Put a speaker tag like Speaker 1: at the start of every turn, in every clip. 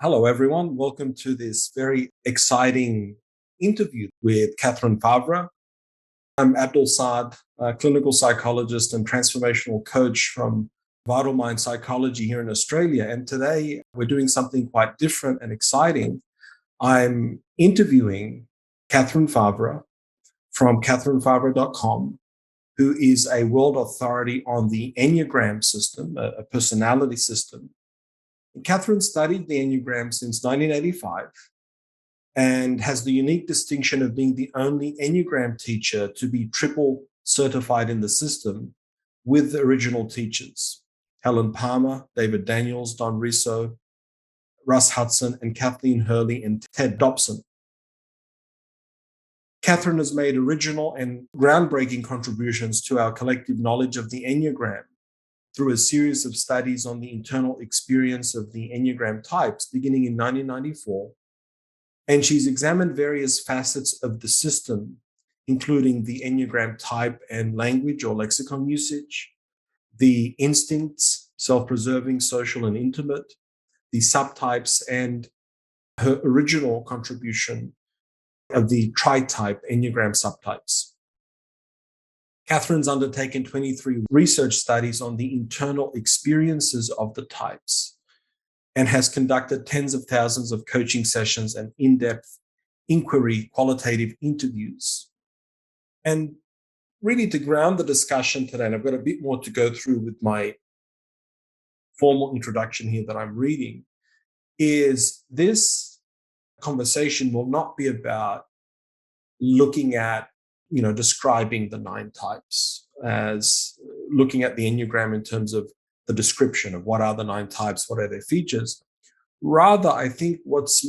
Speaker 1: Hello, everyone. Welcome to this very exciting interview with Katherine Fauvre. I'm Abdul Saad, a clinical psychologist and transformational coach from Vital Mind Psychology here in Australia. And today we're doing something quite different and exciting. I'm interviewing Katherine Fauvre from katherinefauvre.com, who is a world authority on the Enneagram system, a personality system. Katherine studied the Enneagram since 1985 and has the unique distinction of being the only Enneagram teacher to be triple certified in the system with the original teachers, Helen Palmer, David Daniels, Don Risso, Russ Hudson, and Kathleen Hurley and Ted Dobson. Katherine has made original and groundbreaking contributions to our collective knowledge of the Enneagram through a series of studies on the internal experience of the Enneagram types beginning in 1994. And she's examined various facets of the system, including the Enneagram type and language or lexicon usage, the instincts, self-preserving, social, and intimate, the subtypes, and her original contribution of the Tritype Enneagram subtypes. Katherine's undertaken 23 research studies on the internal experiences of the types and has conducted tens of thousands of coaching sessions and in-depth inquiry qualitative interviews. And really to ground the discussion today, and I've got a bit more to go through with my formal introduction here that I'm reading, is this conversation will not be about looking at describing the 9 types, as looking at the Enneagram in terms of the description of what are the 9 types, what are their features. Rather, I think what's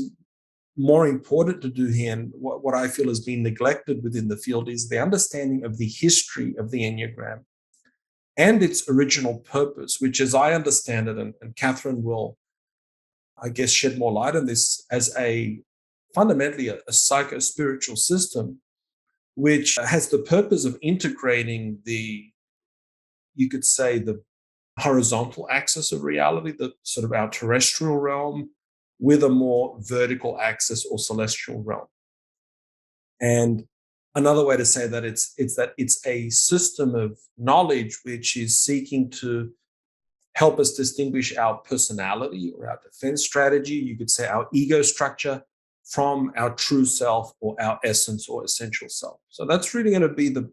Speaker 1: more important to do here, and what I feel has been neglected within the field, is the understanding of the history of the Enneagram and its original purpose, which, as I understand it, and Katherine will, I guess, shed more light on this, as fundamentally a psycho-spiritual system, which has the purpose of integrating you could say, the horizontal axis of reality, the sort of our terrestrial realm, with a more vertical axis or celestial realm. And another way to say that it's a system of knowledge which is seeking to help us distinguish our personality or our defense strategy, you could say our ego structure, from our true self or our essence or essential self. So that's really going to be the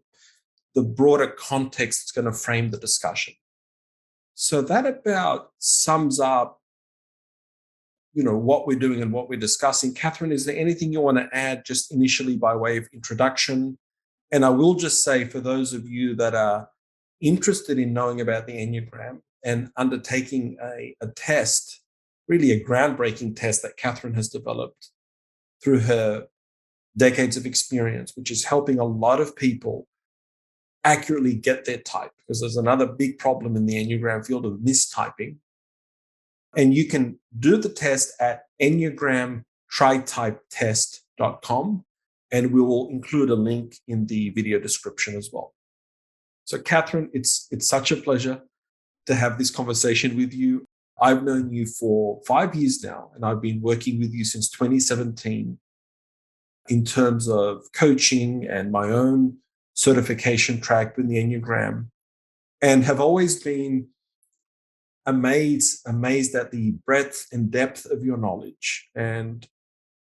Speaker 1: broader context that's going to frame the discussion. So that about sums up, what we're doing and what we're discussing. Katherine, is there anything you want to add just initially by way of introduction? And I will just say, for those of you that are interested in knowing about the Enneagram and undertaking a test, really a groundbreaking test that Katherine has developed through her decades of experience, which is helping a lot of people accurately get their type, because there's another big problem in the Enneagram field of mistyping. And you can do the test at enneagramtritypetest.com, and we will include a link in the video description as well. So Katherine, it's such a pleasure to have this conversation with you. I've known you for 5 years now, and I've been working with you since 2017 in terms of coaching and my own certification track with the Enneagram, and have always been amazed at the breadth and depth of your knowledge. And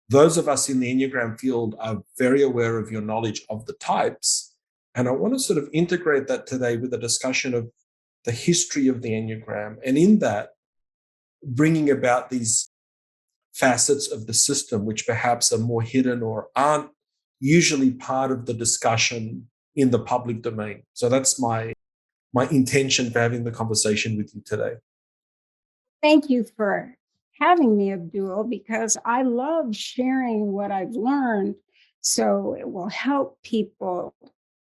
Speaker 1: those of us in the Enneagram field are very aware of your knowledge of the types. And I want to sort of integrate that today with a discussion of the history of the Enneagram, and in that, bringing about these facets of the system which perhaps are more hidden or aren't usually part of the discussion in the public domain. So that's my intention for having the conversation with you today.
Speaker 2: Thank you for having me, Abdul, because I love sharing what I've learned, so it will help people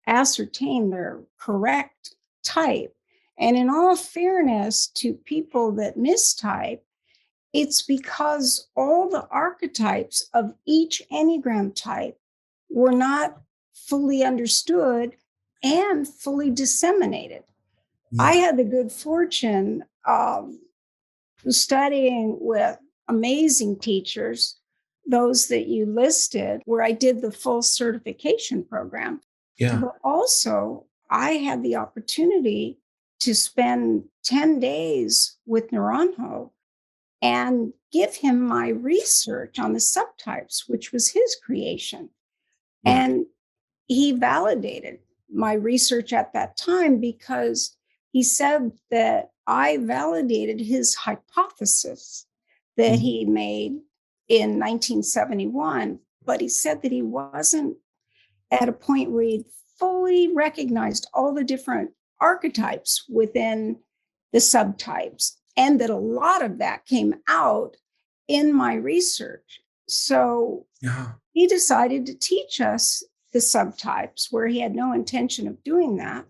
Speaker 2: ascertain their correct type. And in all fairness to people that mistype, it's because all the archetypes of each Enneagram type were not fully understood and fully disseminated. I had the good fortune of studying with amazing teachers, those that you listed, where I did the full certification program.
Speaker 1: Yeah.
Speaker 2: But also, I had the opportunity to spend 10 days with Naranjo and give him my research on the subtypes, which was his creation.
Speaker 1: Yeah.
Speaker 2: And he validated my research at that time because he said that I validated his hypothesis that he made in 1971. But he said that he wasn't at a point where he'd fully recognized all the different archetypes within the subtypes, and that a lot of that came out in my research. So
Speaker 1: Yeah.
Speaker 2: he decided to teach us the subtypes, where he had no intention of doing that,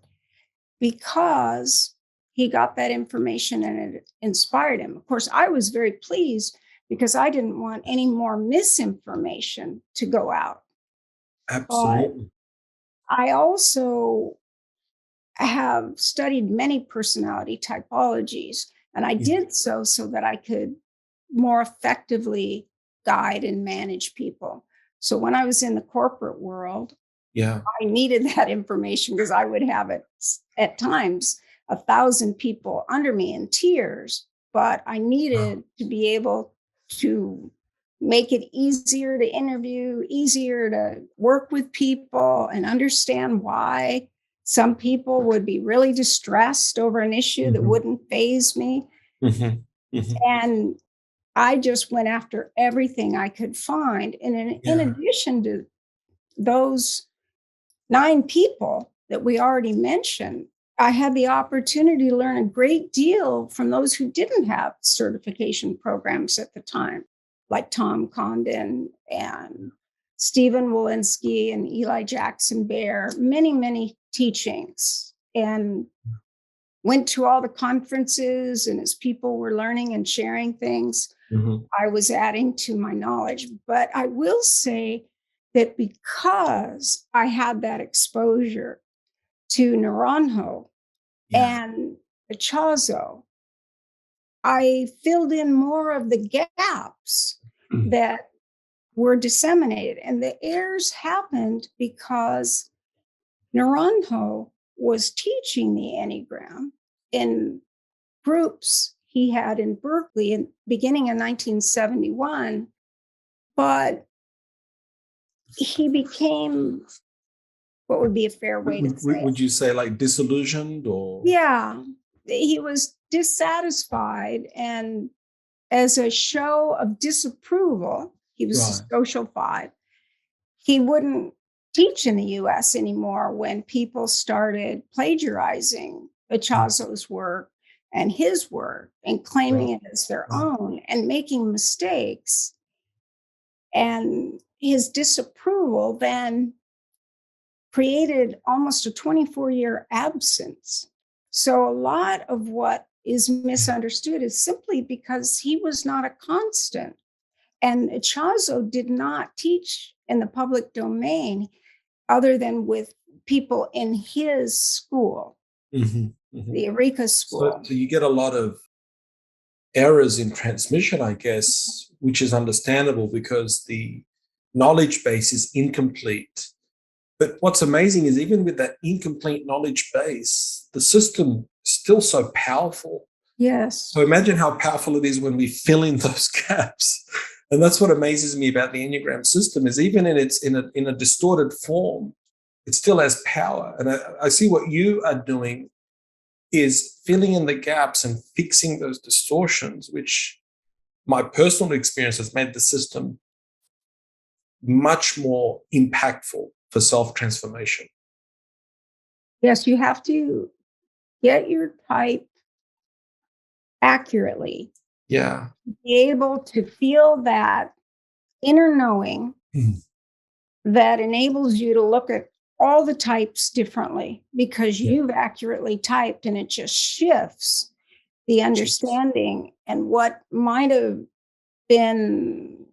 Speaker 2: because he got that information and it inspired him. Of course, I was very pleased because I didn't want any more misinformation to go out. But
Speaker 1: Absolutely.
Speaker 2: I also have studied many personality typologies, and I
Speaker 1: Yeah.
Speaker 2: did so that I could more effectively guide and manage people. So when I was in the corporate world,
Speaker 1: Yeah.
Speaker 2: I needed that information because I would have it at times 1,000 people under me in tears, but I needed to be able to make it easier to interview, easier to work with people, and understand why some people would be really distressed over an issue that
Speaker 1: Mhm.
Speaker 2: wouldn't faze me.
Speaker 1: Mhm. Mhm.
Speaker 2: And I just went after everything I could find. And in
Speaker 1: Yeah.
Speaker 2: addition to those 9 people that we already mentioned, I had the opportunity to learn a great deal from those who didn't have certification programs at the time, like Tom Condon and Stephen Walensky and Eli Jackson Bear, many, many teachings, and went to all the conferences. And as people were learning and sharing things,
Speaker 1: Mhm.
Speaker 2: I was adding to my knowledge. But I will say that because I had that exposure to Naranjo
Speaker 1: Yeah.
Speaker 2: and Ichazo, I filled in more of the gaps
Speaker 1: Mm.
Speaker 2: that were disseminated. And the errors happened because Naranjo was teaching the Enneagram in groups he had in Berkeley beginning in 1971. But he became, what would be a fair way to say it?
Speaker 1: Would you say like disillusioned or?
Speaker 2: Yeah, he was dissatisfied. And as a show of disapproval, he was
Speaker 1: Right.
Speaker 2: a social five. He wouldn't teach in the US anymore when people started plagiarizing Ichazo's work and his work and claiming
Speaker 1: Right.
Speaker 2: it as their
Speaker 1: Right.
Speaker 2: own and making mistakes. And his disapproval then created almost a 24-year absence. So a lot of what is misunderstood is simply because he was not a constant. And Ichazo did not teach in the public domain other than with people in his school,
Speaker 1: Mhm. Mhm.
Speaker 2: the Eureka
Speaker 1: So,
Speaker 2: School.
Speaker 1: so you get a lot of errors in transmission, I guess, which is understandable because the knowledge base is incomplete. But what's amazing is even with that incomplete knowledge base, the system is still so powerful.
Speaker 2: Yes.
Speaker 1: So imagine how powerful it is when we fill in those gaps. And that's what amazes me about the Enneagram system is even in a distorted form, it still has power. And I see what you are doing is filling in the gaps and fixing those distortions, which my personal experience has made the system much more impactful for self-transformation.
Speaker 2: Yes, you have to get your type accurately,
Speaker 1: Yeah.
Speaker 2: be able to feel that inner knowing
Speaker 1: Mm.
Speaker 2: that enables you to look at all the types differently because
Speaker 1: Yeah.
Speaker 2: you've accurately typed, and it just shifts the
Speaker 1: Jeez.
Speaker 2: understanding, and what might have been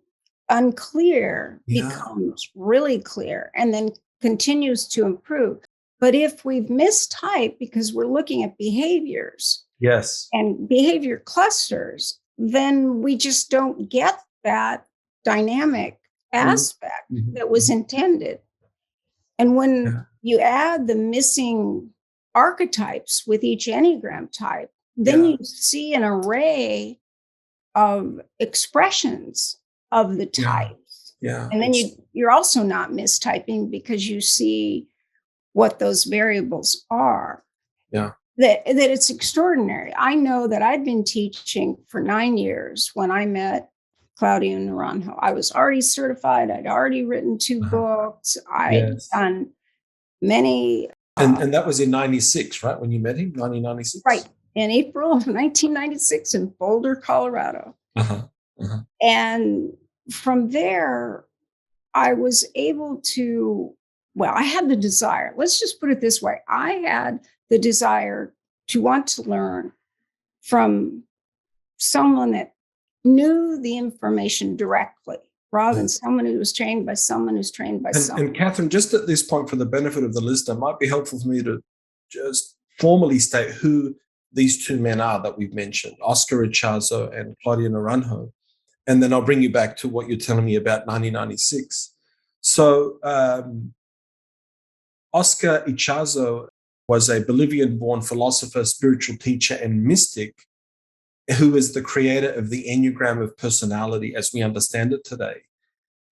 Speaker 2: unclear
Speaker 1: Yeah.
Speaker 2: becomes really clear and then continues to improve. But if we've mistyped because we're looking at behaviors
Speaker 1: Yes.
Speaker 2: and behavior clusters, then we just don't get that dynamic aspect that was intended. And when
Speaker 1: Yeah.
Speaker 2: you add the missing archetypes with each Enneagram type, then
Speaker 1: Yeah.
Speaker 2: you see an array of expressions of the
Speaker 1: Yeah.
Speaker 2: types.
Speaker 1: Yeah.
Speaker 2: And then you're also not mistyping because you see what those variables are.
Speaker 1: Yeah.
Speaker 2: That it's extraordinary. I know that I'd been teaching for 9 years when I met Claudia Naranjo. I was already certified. I'd already written 2 books. I'd
Speaker 1: Yes.
Speaker 2: done many.
Speaker 1: And that was in 96, right? When you met him, 1996?
Speaker 2: Right. In April of 1996 in Boulder, Colorado.
Speaker 1: Uh-huh. Uh-huh.
Speaker 2: And from there, I was able to, well, I had the desire. Let's just put it this way. I had the desire to want to learn from someone that knew the information directly rather than someone who was trained by someone who's trained by someone.
Speaker 1: And Katherine, just at this point, for the benefit of the listener, it might be helpful for me to just formally state who these two men are that we've mentioned, Oscar Ichazo and Claudia Naranjo. And then I'll bring you back to what you're telling me about 1996. So Oscar Ichazo was a Bolivian-born philosopher, spiritual teacher, and mystic who is the creator of the Enneagram of personality as we understand it today.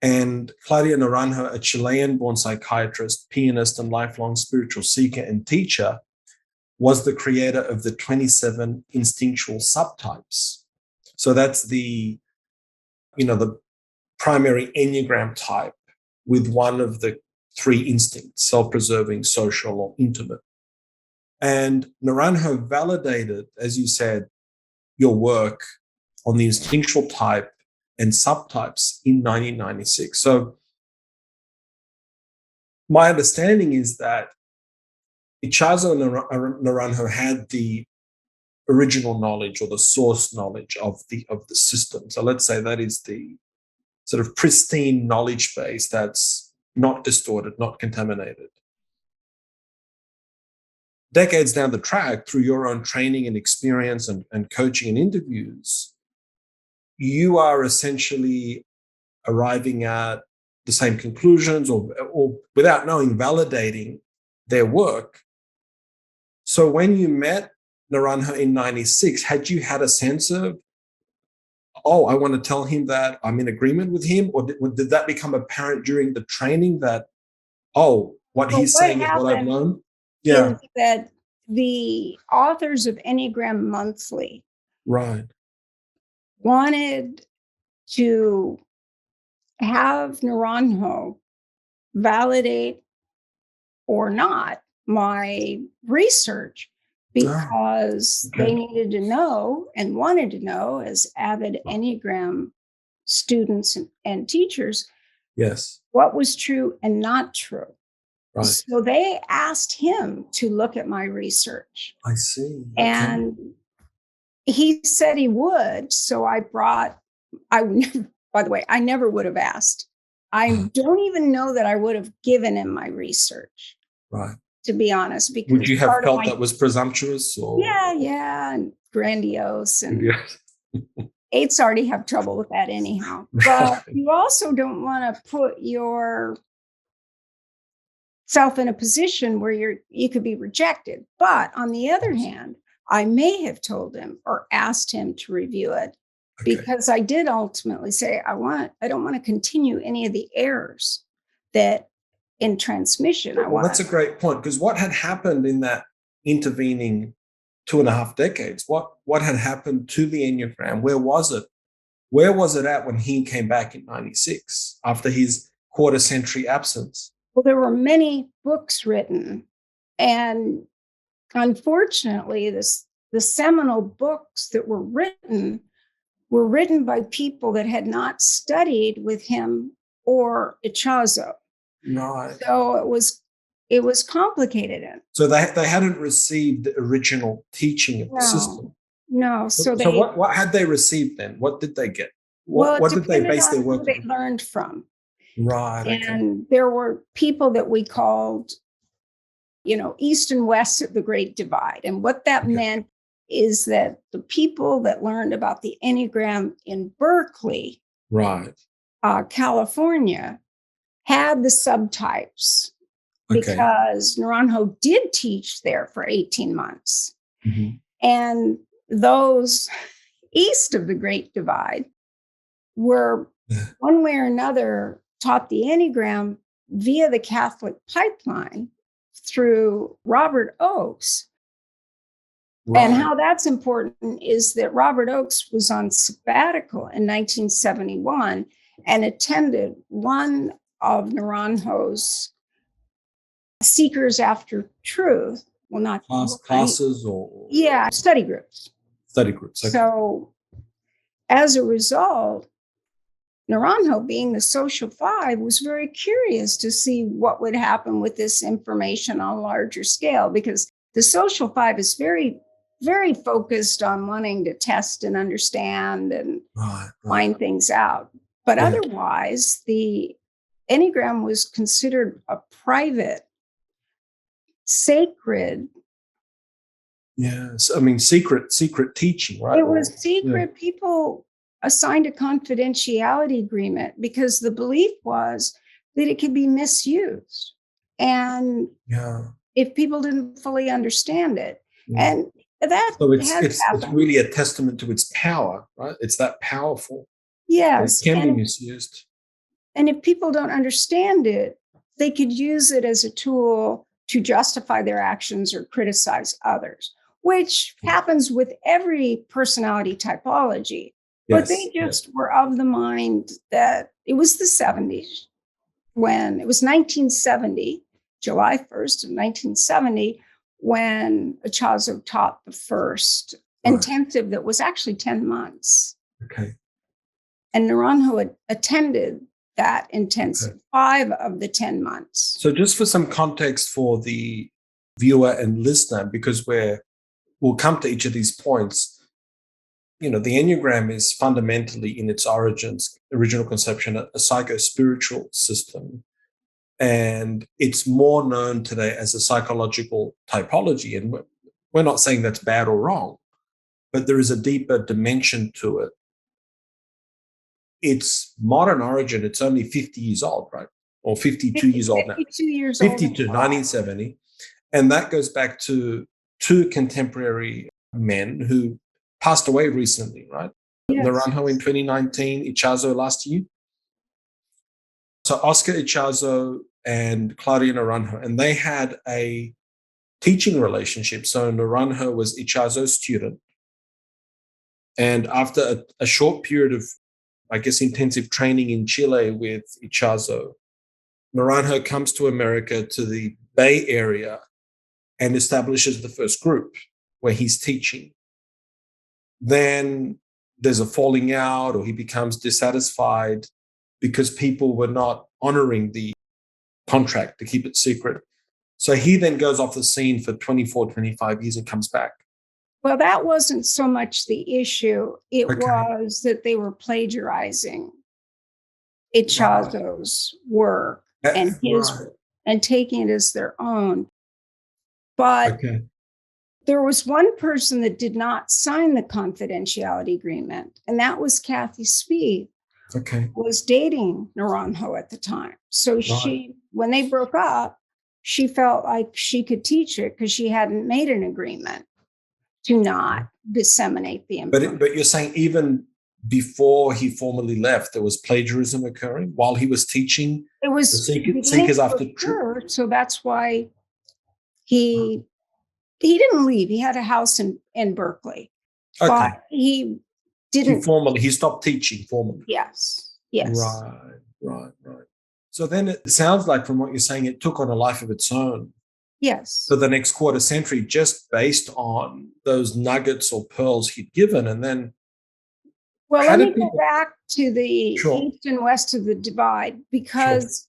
Speaker 1: And Claudia Naranjo, a Chilean-born psychiatrist, pianist, and lifelong spiritual seeker and teacher, was the creator of the 27 instinctual subtypes. So that's the primary Enneagram type with one of the 3 instincts, self-preserving, social, or intimate. And Naranjo validated, as you said, your work on the instinctual type and subtypes in 1996. So my understanding is that Ichazo and Naranjo had the original knowledge or the source knowledge of the system. So let's say that is the sort of pristine knowledge base that's not distorted, not contaminated. Decades down the track, through your own training and experience and coaching and interviews, you are essentially arriving at the same conclusions or without knowing, validating their work. So when you met Naranjo in 96, had you had a sense of, oh, I want to tell him that I'm in agreement with him? Or did that become apparent during the training that, oh, what he's saying is what I've known?
Speaker 2: Yeah. Is that the authors of Enneagram Monthly wanted to have Naranjo validate or not my research because they needed to know and wanted to know, as avid Enneagram students and teachers, what was true and not true. Right. So they asked him to look at my research.
Speaker 1: I see. Okay.
Speaker 2: And he said he would. So by the way, I never would have asked. I don't even know that I would have given him my research.
Speaker 1: Right.
Speaker 2: To be honest, because
Speaker 1: would you have felt that was presumptuous? Or?
Speaker 2: Yeah, and grandiose, and eights already have trouble with that anyhow. But you also don't want to put yourself in a position where you could be rejected. But on the other hand, I may have told him or asked him to review it because I did ultimately say I don't want to continue any of the errors that. In transmission.
Speaker 1: Well, that's a great point, because what had happened in that intervening 2.5 decades? What had happened to the Enneagram? Where was it? Where was it at when he came back in 96 after his quarter-century absence?
Speaker 2: Well, there were many books written, and unfortunately, the seminal books that were written by people that had not studied with him or Ichazo.
Speaker 1: Right.
Speaker 2: So it was complicated.
Speaker 1: So they hadn't received the original teaching of the system.
Speaker 2: No. So
Speaker 1: what had they received then? What did they get? What did they base their work on?
Speaker 2: They learned from.
Speaker 1: Right.
Speaker 2: And there were people that we called, East and West of the Great Divide. And what that meant is that the people that learned about the Enneagram in Berkeley,
Speaker 1: Right.
Speaker 2: California, had the subtypes because Naranjo did teach there for 18 months.
Speaker 1: Mm-hmm.
Speaker 2: And those east of the Great Divide were one way or another taught the Enneagram via the Catholic pipeline through Robert Oakes. Right. And how that's important is that Robert Oakes was on sabbatical in 1971 and attended one of Naranjo's Seekers After Truth. Well, not
Speaker 1: classes or
Speaker 2: study groups.
Speaker 1: Study groups. Okay.
Speaker 2: So as a result, Naranjo, being the social five, was very curious to see what would happen with this information on a larger scale, because the social five is very, very focused on wanting to test and understand and find things out. But otherwise, the Enneagram was considered a private, sacred.
Speaker 1: Yes, I mean, secret teaching, right?
Speaker 2: It was secret. People assigned a confidentiality agreement because the belief was that it could be misused. And if people didn't fully understand it. And that
Speaker 1: it's really a testament to its power, right? It's that powerful.
Speaker 2: Yes.
Speaker 1: It can be misused.
Speaker 2: And if people don't understand it, they could use it as a tool to justify their actions or criticize others, which happens with every personality typology. But they just were of the mind that it was the 70s when it was 1970, July 1st of 1970, when Ichazo taught the first intensive that was actually 10 months.
Speaker 1: Okay.
Speaker 2: And Naranjo had attended that intensive 5 of the 10 months.
Speaker 1: So just for some context for the viewer and listener, because we'll come to each of these points. The Enneagram is fundamentally, in its original conception, a psycho-spiritual system. And it's more known today as a psychological typology. And we're not saying that's bad or wrong, but there is a deeper dimension to it. Its modern origin, it's only 50 years old, right? Or 52 years old now.
Speaker 2: 52 years
Speaker 1: 52,
Speaker 2: old.
Speaker 1: 1970. And that goes back to 2 contemporary men who passed away recently, right? Yes. Naranjo in 2019, Ichazo last year. So Oscar Ichazo and Claudia Naranjo, and they had a teaching relationship. So Naranjo was Ichazo's student. And after a short period of, intensive training in Chile with Ichazo, Naranjo comes to America, to the Bay Area, and establishes the first group where he's teaching. Then there's a falling out, or he becomes dissatisfied because people were not honoring the contract to keep it secret. So he then goes off the scene for 24, 25 years and comes back.
Speaker 2: Well, that wasn't so much the issue. It was that they were plagiarizing Ichazo's work and his and taking it as their own. But there was one person that did not sign the confidentiality agreement, and that was Kathy Speed, was dating Naranjo at the time. So she, when they broke up, she felt like she could teach it because she hadn't made an agreement to not disseminate the information.
Speaker 1: But you're saying even before he formally left, there was plagiarism occurring while he was teaching? It was the Seekers After Truth.
Speaker 2: So that's why he didn't leave. He had a house in Berkeley. But he didn't.
Speaker 1: He stopped teaching formally.
Speaker 2: Yes.
Speaker 1: Right. So then it sounds like, from what you're saying, it took on a life of its own.
Speaker 2: Yes.
Speaker 1: For the next quarter century, just based on those nuggets or pearls he'd given. And then.
Speaker 2: Well, let me go back to the east and west of the divide, because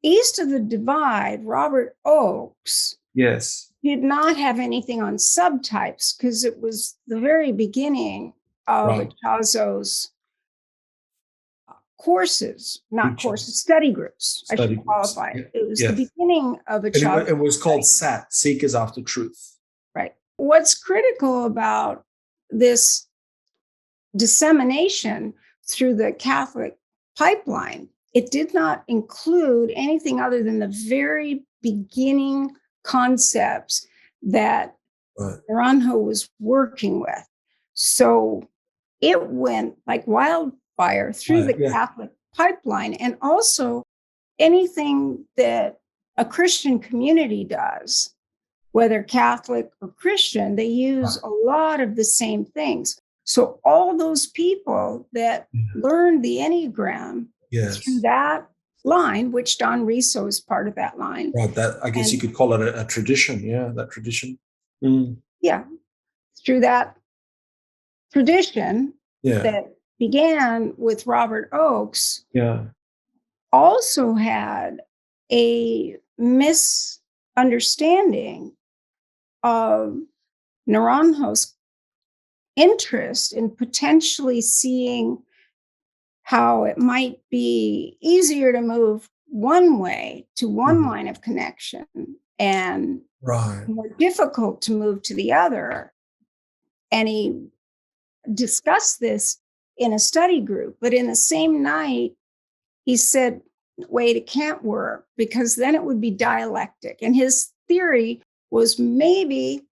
Speaker 2: east of the divide, Robert Oakes did not have anything on subtypes, because it was the very beginning of Ichazo's study groups. I should qualify it. It was the beginning of Ichazo.
Speaker 1: It was called SAT, Seekers After Truth.
Speaker 2: Right. what's critical about this dissemination through the Catholic pipeline, it did not include anything other than the very beginning concepts that
Speaker 1: Right.
Speaker 2: Naranjo was working with. So it went like wildfire through the
Speaker 1: Yeah.
Speaker 2: Catholic pipeline, and also anything that a Christian community does, whether Catholic or Christian, they use a lot of the same things. So all those people that learned the Enneagram through
Speaker 1: Yes.
Speaker 2: that line, which Don Riso is part of that line.
Speaker 1: Right. That, I guess you
Speaker 2: And
Speaker 1: could call it a tradition. Yeah, that tradition. Mm.
Speaker 2: yeah, through that tradition
Speaker 1: Yeah.
Speaker 2: that began with Robert Oakes,
Speaker 1: Yeah.
Speaker 2: also had a misunderstanding of Naranjo's interest in potentially seeing how it might be easier to move one way to one line of connection and
Speaker 1: Right.
Speaker 2: more difficult to move to the other. And he discussed this in a study group, but in the same night, he said, wait, it can't work because then it would be dialectic. And his theory was maybe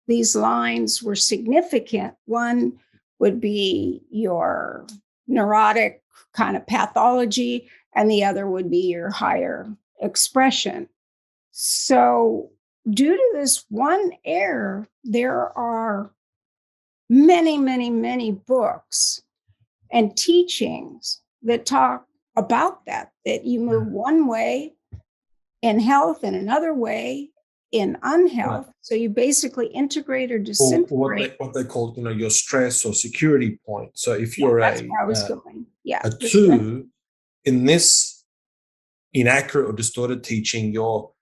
Speaker 2: these lines were significant. One would be your neurotic kind of pathology, and the other would be your higher expression. So, due to this one error, there are many, many, many books and teachings that talk about that you move one way in health and another way in unhealth.
Speaker 1: Right.
Speaker 2: So you basically integrate or
Speaker 1: Or
Speaker 2: disintegrate.
Speaker 1: what they call, your stress or security point. So if
Speaker 2: Yeah,
Speaker 1: you're
Speaker 2: that's where I was going. Yeah.
Speaker 1: a two in this inaccurate or distorted teaching, your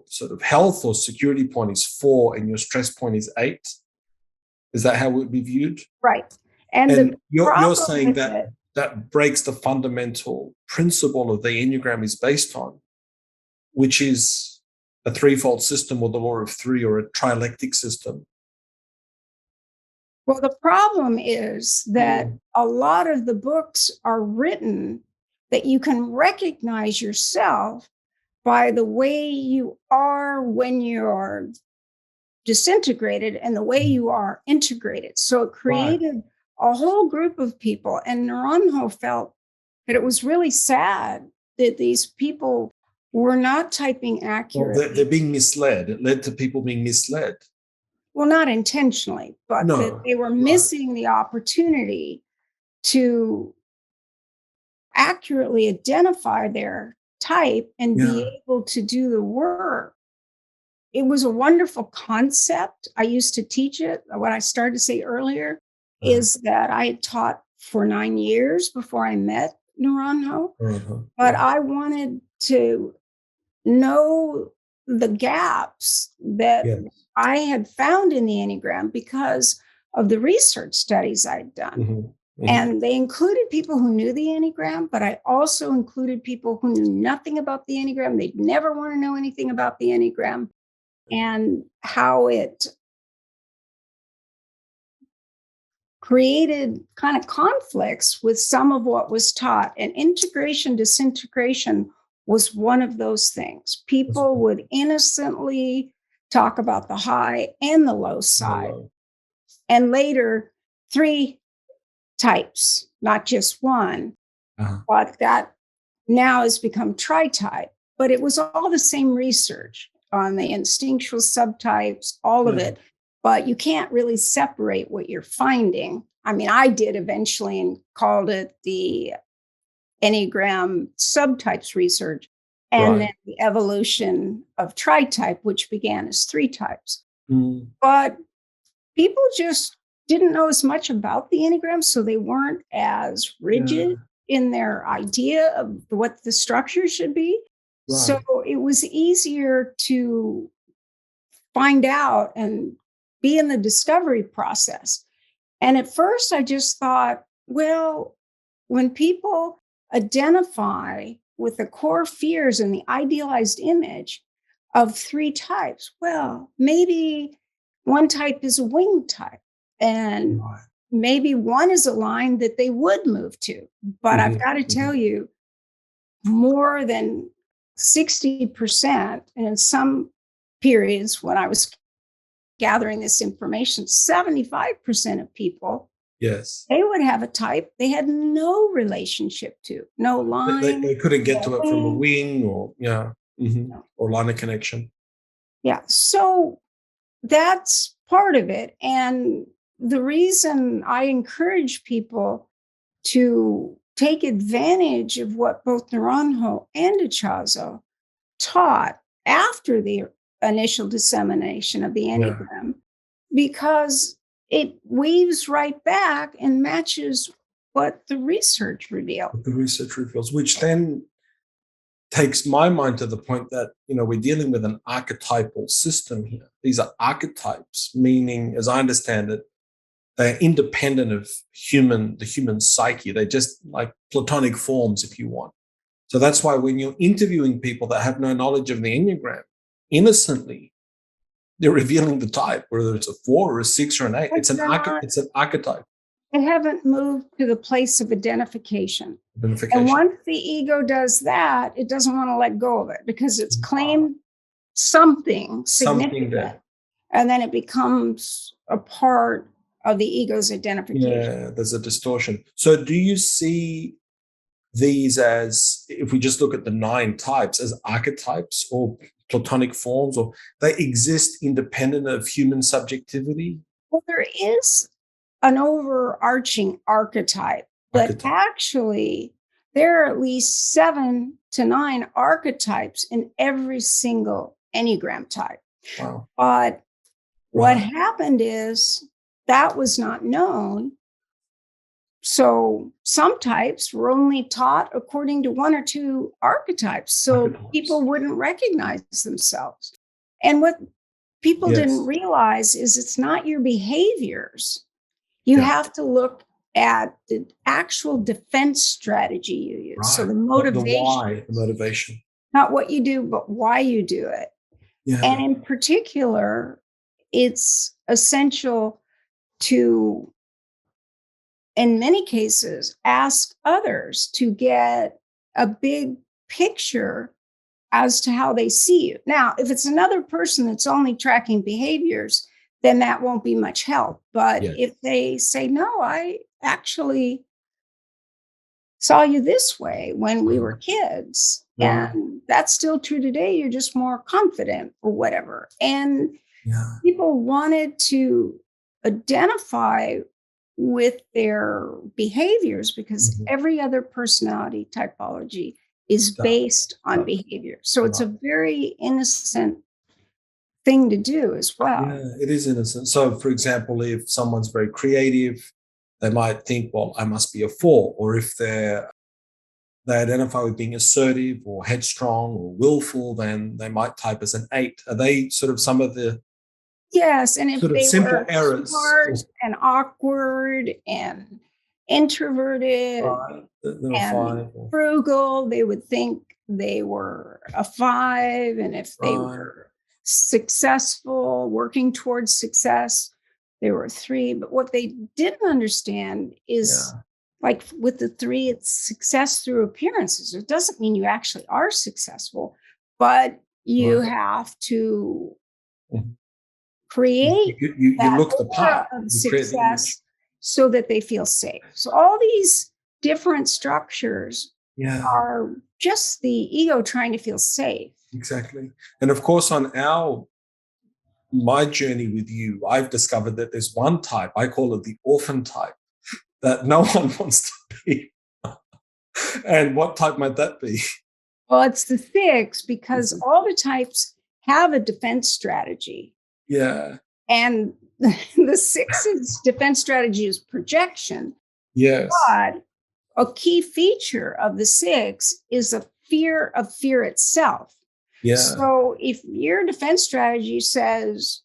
Speaker 1: sort of health or security point is 4 and your stress point is 8. Is that how it would be viewed?
Speaker 2: Right. And
Speaker 1: And
Speaker 2: the
Speaker 1: you're
Speaker 2: problem
Speaker 1: saying
Speaker 2: with
Speaker 1: that
Speaker 2: it,
Speaker 1: that breaks the fundamental principle of the Enneagram is based on, which is a threefold system or the law of three or a trilectic system.
Speaker 2: well, the problem is that a lot of the books are written that you can recognize yourself by the way you are when you're disintegrated and the way you are integrated. So it
Speaker 1: Right.
Speaker 2: created a whole group of people. And Naranjo felt that it was really sad that these people were not typing
Speaker 1: Well,
Speaker 2: accurately.
Speaker 1: they're being misled. It led to people being misled.
Speaker 2: Well, not intentionally, but that
Speaker 1: No.
Speaker 2: they were
Speaker 1: Right.
Speaker 2: missing the opportunity to accurately identify their type and
Speaker 1: Yeah.
Speaker 2: be able to do the work. It was a wonderful concept. I used to teach it. What I started to say earlier is that I had taught for 9 years before I met Naranjo, but I wanted to know the gaps that
Speaker 1: Yes.
Speaker 2: I had found in the Enneagram because of the research studies I'd done. And they included people who knew the Enneagram, but I also included people who knew nothing about the Enneagram. They'd never want to know anything about the Enneagram and how it created kind of conflicts with some of what was taught. And integration, disintegration was one of those things. People would innocently talk about the high and the low side. And later, 3 types, not just one, but that now has become Tritype. But it was all the same research on the instinctual subtypes, all of it. But you can't really separate what you're finding. I mean, I did eventually and called it the Enneagram subtypes research, and then the evolution of Tritype, which began as 3 types. But people just didn't know as much about the Enneagram, so they weren't as rigid in their idea of what the structure should be. So it was easier to find out and be in the discovery process. And at first, I just thought, well, when people identify with the core fears and the idealized image of 3 types, well, maybe One type is a wing type, and
Speaker 1: Right.
Speaker 2: maybe one is a line that they would move to. But I've got to tell you, more than 60%, and in some periods when I was gathering this information, 75% of people,
Speaker 1: Yes.
Speaker 2: they would have a type they had no relationship to, no line,
Speaker 1: They couldn't get
Speaker 2: no
Speaker 1: to it from a
Speaker 2: wing.
Speaker 1: wing or,
Speaker 2: No.
Speaker 1: or line of connection.
Speaker 2: Yeah. So that's part of it. And the reason I encourage people to take advantage of what both Naranjo and Ichazo taught after the initial dissemination of the
Speaker 1: Yeah.
Speaker 2: Enneagram, because it weaves right back and matches what the research revealed.
Speaker 1: The research reveals, which then takes my mind to the point that, we're dealing with an archetypal system here. These are archetypes, meaning, as I understand it, they're independent of the human psyche. They're just like platonic forms, if you want. So that's why when you're interviewing people that have no knowledge of the Enneagram, innocently, they're revealing the type, whether it's a 4 or a 6 or an 8. It's an archetype.
Speaker 2: They haven't moved to the place of identification.
Speaker 1: Identification.
Speaker 2: And once the ego does that, it doesn't want to let go of it because it's claimed something significant.
Speaker 1: There.
Speaker 2: And then it becomes a part of the ego's identification.
Speaker 1: Yeah, there's a distortion. So do you see these as, if we just look at the 9 types, as archetypes or platonic forms, or they exist independent of human subjectivity?
Speaker 2: Well, there is an overarching archetype, but actually there are at least 7 to 9 archetypes in every single Enneagram type.
Speaker 1: Wow.
Speaker 2: But what happened is that was not known. So some types were only taught according to 1 or 2 archetypes. So people wouldn't recognize themselves. And what people didn't realize is it's not your behaviors. You have to look at the actual defense strategy you use. Right. So the motivation.
Speaker 1: The why, the motivation.
Speaker 2: Not what you do, but why you do it. Yeah. And in particular, it's essential to, in many cases, ask others to get a big picture as to how they see you. Now, if it's another person that's only tracking behaviors, then that won't be much help. But if they say, no, I actually saw you this way when we were kids, and that's still true today, you're just more confident or whatever. And people wanted to identify with their behaviors because every other personality typology is based on behavior. So it's a very innocent thing to do as well.
Speaker 1: Yeah, it is innocent. So, for example, if someone's very creative, they might think, well, I must be a 4. Or if they identify with being assertive or headstrong or willful, then they might type as an 8. Are they sort of some of the
Speaker 2: and if they
Speaker 1: simple
Speaker 2: were
Speaker 1: errors
Speaker 2: smart and awkward and introverted and frugal, they would think they were a 5. And if they were successful, working towards success, they were a 3. But what they didn't understand is, like with the 3, it's success through appearances. It doesn't mean you actually are successful, but you have to create
Speaker 1: you look the part
Speaker 2: of success so that they feel safe. So all these different structures are just the ego trying to feel safe.
Speaker 1: Exactly. And of course, on my journey with you, I've discovered that there's one type, I call it the orphan type, that no one wants to be. And what type might that be?
Speaker 2: Well, it's the 6, because all the types have a defense strategy.
Speaker 1: Yeah.
Speaker 2: And the 6's defense strategy is projection.
Speaker 1: Yes.
Speaker 2: But a key feature of the 6 is a fear of fear itself. Yeah. So if your defense strategy says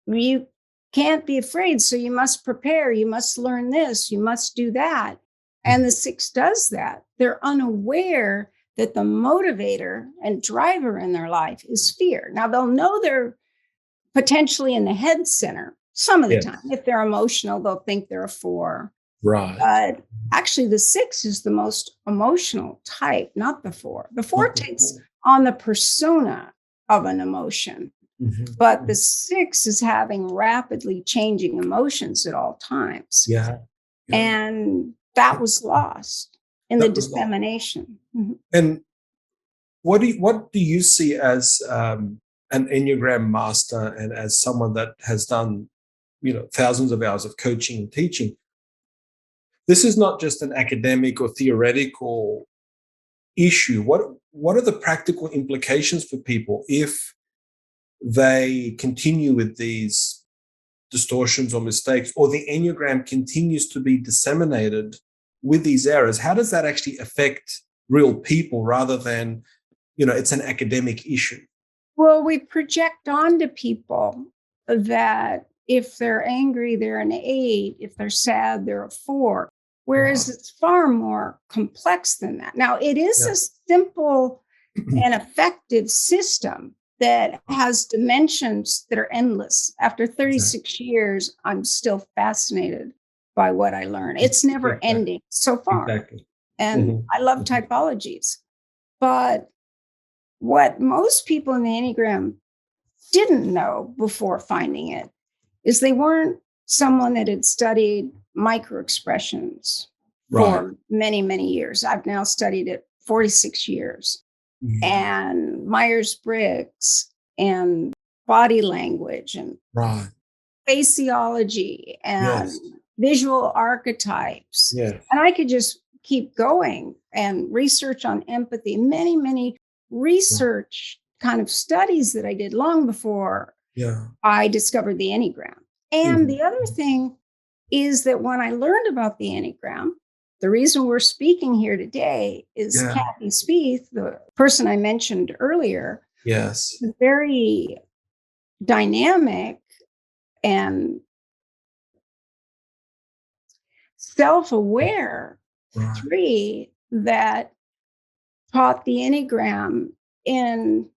Speaker 2: you can't be afraid, so you must prepare, you must learn this, you must do that, and the 6 does that, they're unaware that the motivator and driver in their life is fear. Now, they'll know they're potentially in the head center some of the
Speaker 1: Yes.
Speaker 2: time. If they're emotional, they'll think they're a 4.
Speaker 1: Right.
Speaker 2: But actually, the 6 is the most emotional type, not the 4. The 4
Speaker 1: Not the
Speaker 2: takes
Speaker 1: 4.
Speaker 2: on the persona of an emotion,
Speaker 1: Mhm.
Speaker 2: but the 6 is having rapidly changing emotions at all times.
Speaker 1: Yeah. Yeah.
Speaker 2: And that was lost in the
Speaker 1: That was lost.
Speaker 2: dissemination. Mhm.
Speaker 1: And what do you see as an Enneagram master and as someone that has done, thousands of hours of coaching and teaching? This is not just an academic or theoretical issue. What are the practical implications for people if they continue with these distortions or mistakes, or the Enneagram continues to be disseminated with these errors? How does that actually affect real people rather than, it's an academic issue?
Speaker 2: Well, we project onto people that if they're angry, they're an 8. If they're sad, they're a 4. Whereas
Speaker 1: Right.
Speaker 2: it's far more complex than that. Now, it is
Speaker 1: Yeah.
Speaker 2: a simple and effective system that has dimensions that are endless. After 36 years, I'm still fascinated by what I learn. It's never
Speaker 1: Exactly.
Speaker 2: ending so far.
Speaker 1: Exactly.
Speaker 2: And
Speaker 1: Mhm.
Speaker 2: I love
Speaker 1: Mhm.
Speaker 2: typologies. But what most people in the Enneagram didn't know before finding it is they weren't someone that had studied micro expressions
Speaker 1: Right.
Speaker 2: for many, many years. I've now studied it 46 years.
Speaker 1: Yeah.
Speaker 2: And Myers Briggs and body language and
Speaker 1: Right.
Speaker 2: faciology and
Speaker 1: Yes.
Speaker 2: visual archetypes.
Speaker 1: Yes.
Speaker 2: And I could just keep going and research on empathy, many, many
Speaker 1: Right.
Speaker 2: research kind of studies that I did long before
Speaker 1: Yeah.
Speaker 2: I discovered the Enneagram. And
Speaker 1: Mhm.
Speaker 2: the other thing is that when I learned about the Enneagram, the reason we're speaking here today is
Speaker 1: Yeah.
Speaker 2: Kathy Spieth, the person I mentioned earlier,
Speaker 1: Yes.
Speaker 2: is very dynamic and self-aware
Speaker 1: Right.
Speaker 2: 3 that taught the Enneagram in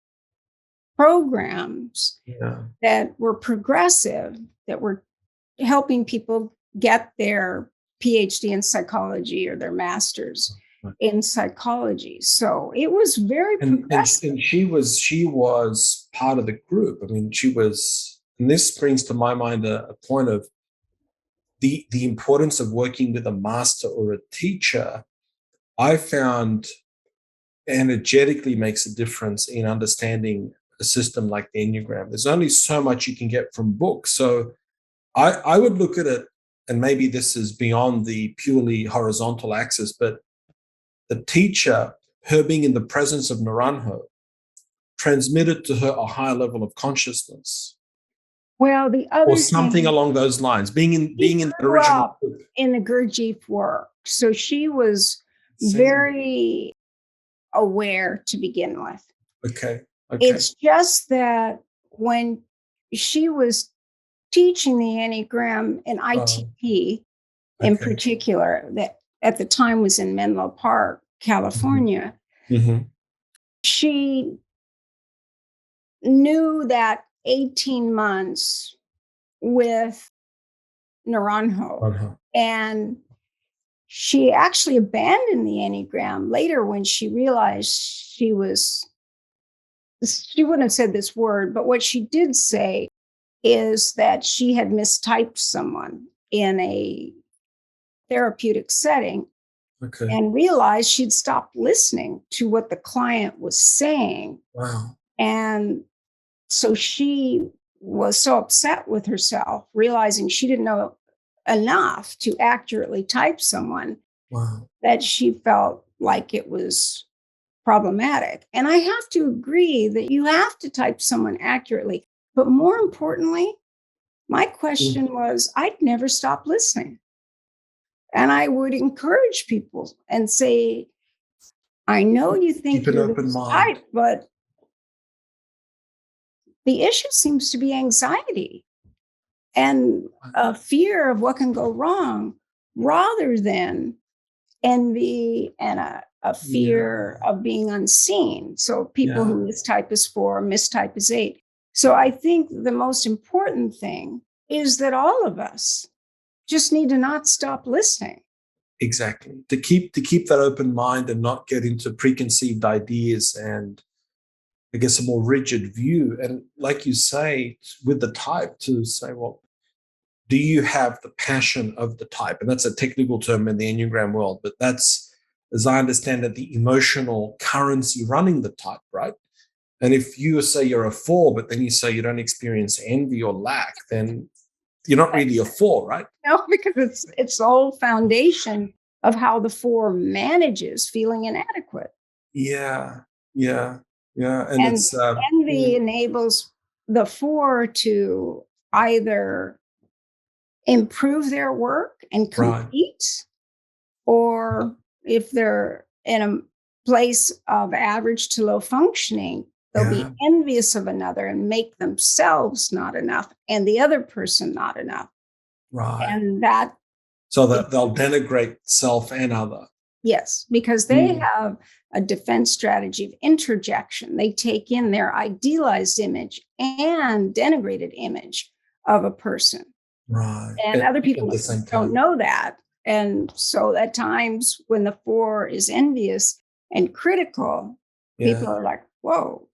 Speaker 2: programs
Speaker 1: Yeah.
Speaker 2: that were progressive, that were helping people get their PhD in psychology or their master's
Speaker 1: Right.
Speaker 2: in psychology. So it was very progressive.
Speaker 1: And she was part of the group. I mean, and this brings to my mind a point of the importance of working with a master or a teacher. I found energetically makes a difference in understanding a system like the Enneagram. There's only so much you can get from books. So I would look at it, and maybe this is beyond the purely horizontal axis, but the teacher, her being in the presence of Naranjo, transmitted to her a higher level of consciousness
Speaker 2: Well, the
Speaker 1: or
Speaker 2: other
Speaker 1: something
Speaker 2: thing,
Speaker 1: along those lines, being in
Speaker 2: she
Speaker 1: the
Speaker 2: grew
Speaker 1: original
Speaker 2: up
Speaker 1: group.
Speaker 2: in the Gurdjieff work. So she was
Speaker 1: See?
Speaker 2: very aware to begin with.
Speaker 1: Okay. Okay.
Speaker 2: It's just that when she was teaching the Enneagram and
Speaker 1: Oh,
Speaker 2: ITP in
Speaker 1: okay.
Speaker 2: particular, that at the time was in Menlo Park,
Speaker 1: Mhm.
Speaker 2: California,
Speaker 1: Mhm.
Speaker 2: she knew that 18 months with Naranjo.
Speaker 1: Uh-huh.
Speaker 2: And she actually abandoned the Enneagram later when she realized she wouldn't have said this word, but what she did say is that she had mistyped someone in a therapeutic setting
Speaker 1: Okay.
Speaker 2: and realized she'd stopped listening to what the client was saying.
Speaker 1: Wow.
Speaker 2: And so she was so upset with herself, realizing she didn't know enough to accurately type someone,
Speaker 1: Wow.
Speaker 2: that she felt like it was problematic. And I have to agree that you have to type someone accurately. But more importantly, my
Speaker 1: Mm.
Speaker 2: question was I'd never stop listening. And I would encourage people and say, I know you
Speaker 1: Keep
Speaker 2: think
Speaker 1: an
Speaker 2: you're
Speaker 1: open
Speaker 2: this
Speaker 1: mind.
Speaker 2: type, but the issue seems to be anxiety and a fear of what can go wrong rather than envy and a
Speaker 1: Yeah.
Speaker 2: fear of being unseen. So people
Speaker 1: Yeah.
Speaker 2: who mistype as 4, mistype as 8. So I think the most important thing is that all of us just need to not stop listening.
Speaker 1: Exactly. To keep that open mind and not get into preconceived ideas and, I guess, a more rigid view. And like you say, with the type, to say, well, do you have the passion of the type? And that's a technical term in the Enneagram world, but that's, as I understand it, the emotional currency running the type, right? And if you say you're a 4, but then you say you don't experience envy or lack, then you're not really a 4, right?
Speaker 2: No, because it's the whole foundation of how the 4 manages feeling inadequate.
Speaker 1: Yeah, yeah, yeah. And
Speaker 2: And
Speaker 1: it's
Speaker 2: envy enables the 4 to either improve their work and
Speaker 1: right.
Speaker 2: compete, or if they're in a place of average to low functioning, they'll
Speaker 1: Yeah,
Speaker 2: be envious of another and make themselves not enough and the other person not enough.
Speaker 1: right.
Speaker 2: And that,
Speaker 1: So that they'll denigrate self and other.
Speaker 2: yes, because they
Speaker 1: Mm,
Speaker 2: have a defense strategy of interjection. They take in their idealized image and denigrated image of a person.
Speaker 1: right.
Speaker 2: And other
Speaker 1: At
Speaker 2: people
Speaker 1: the same
Speaker 2: don't
Speaker 1: time.
Speaker 2: know that. And so at times when the 4 is envious and critical, people
Speaker 1: Yeah,
Speaker 2: are like, whoa.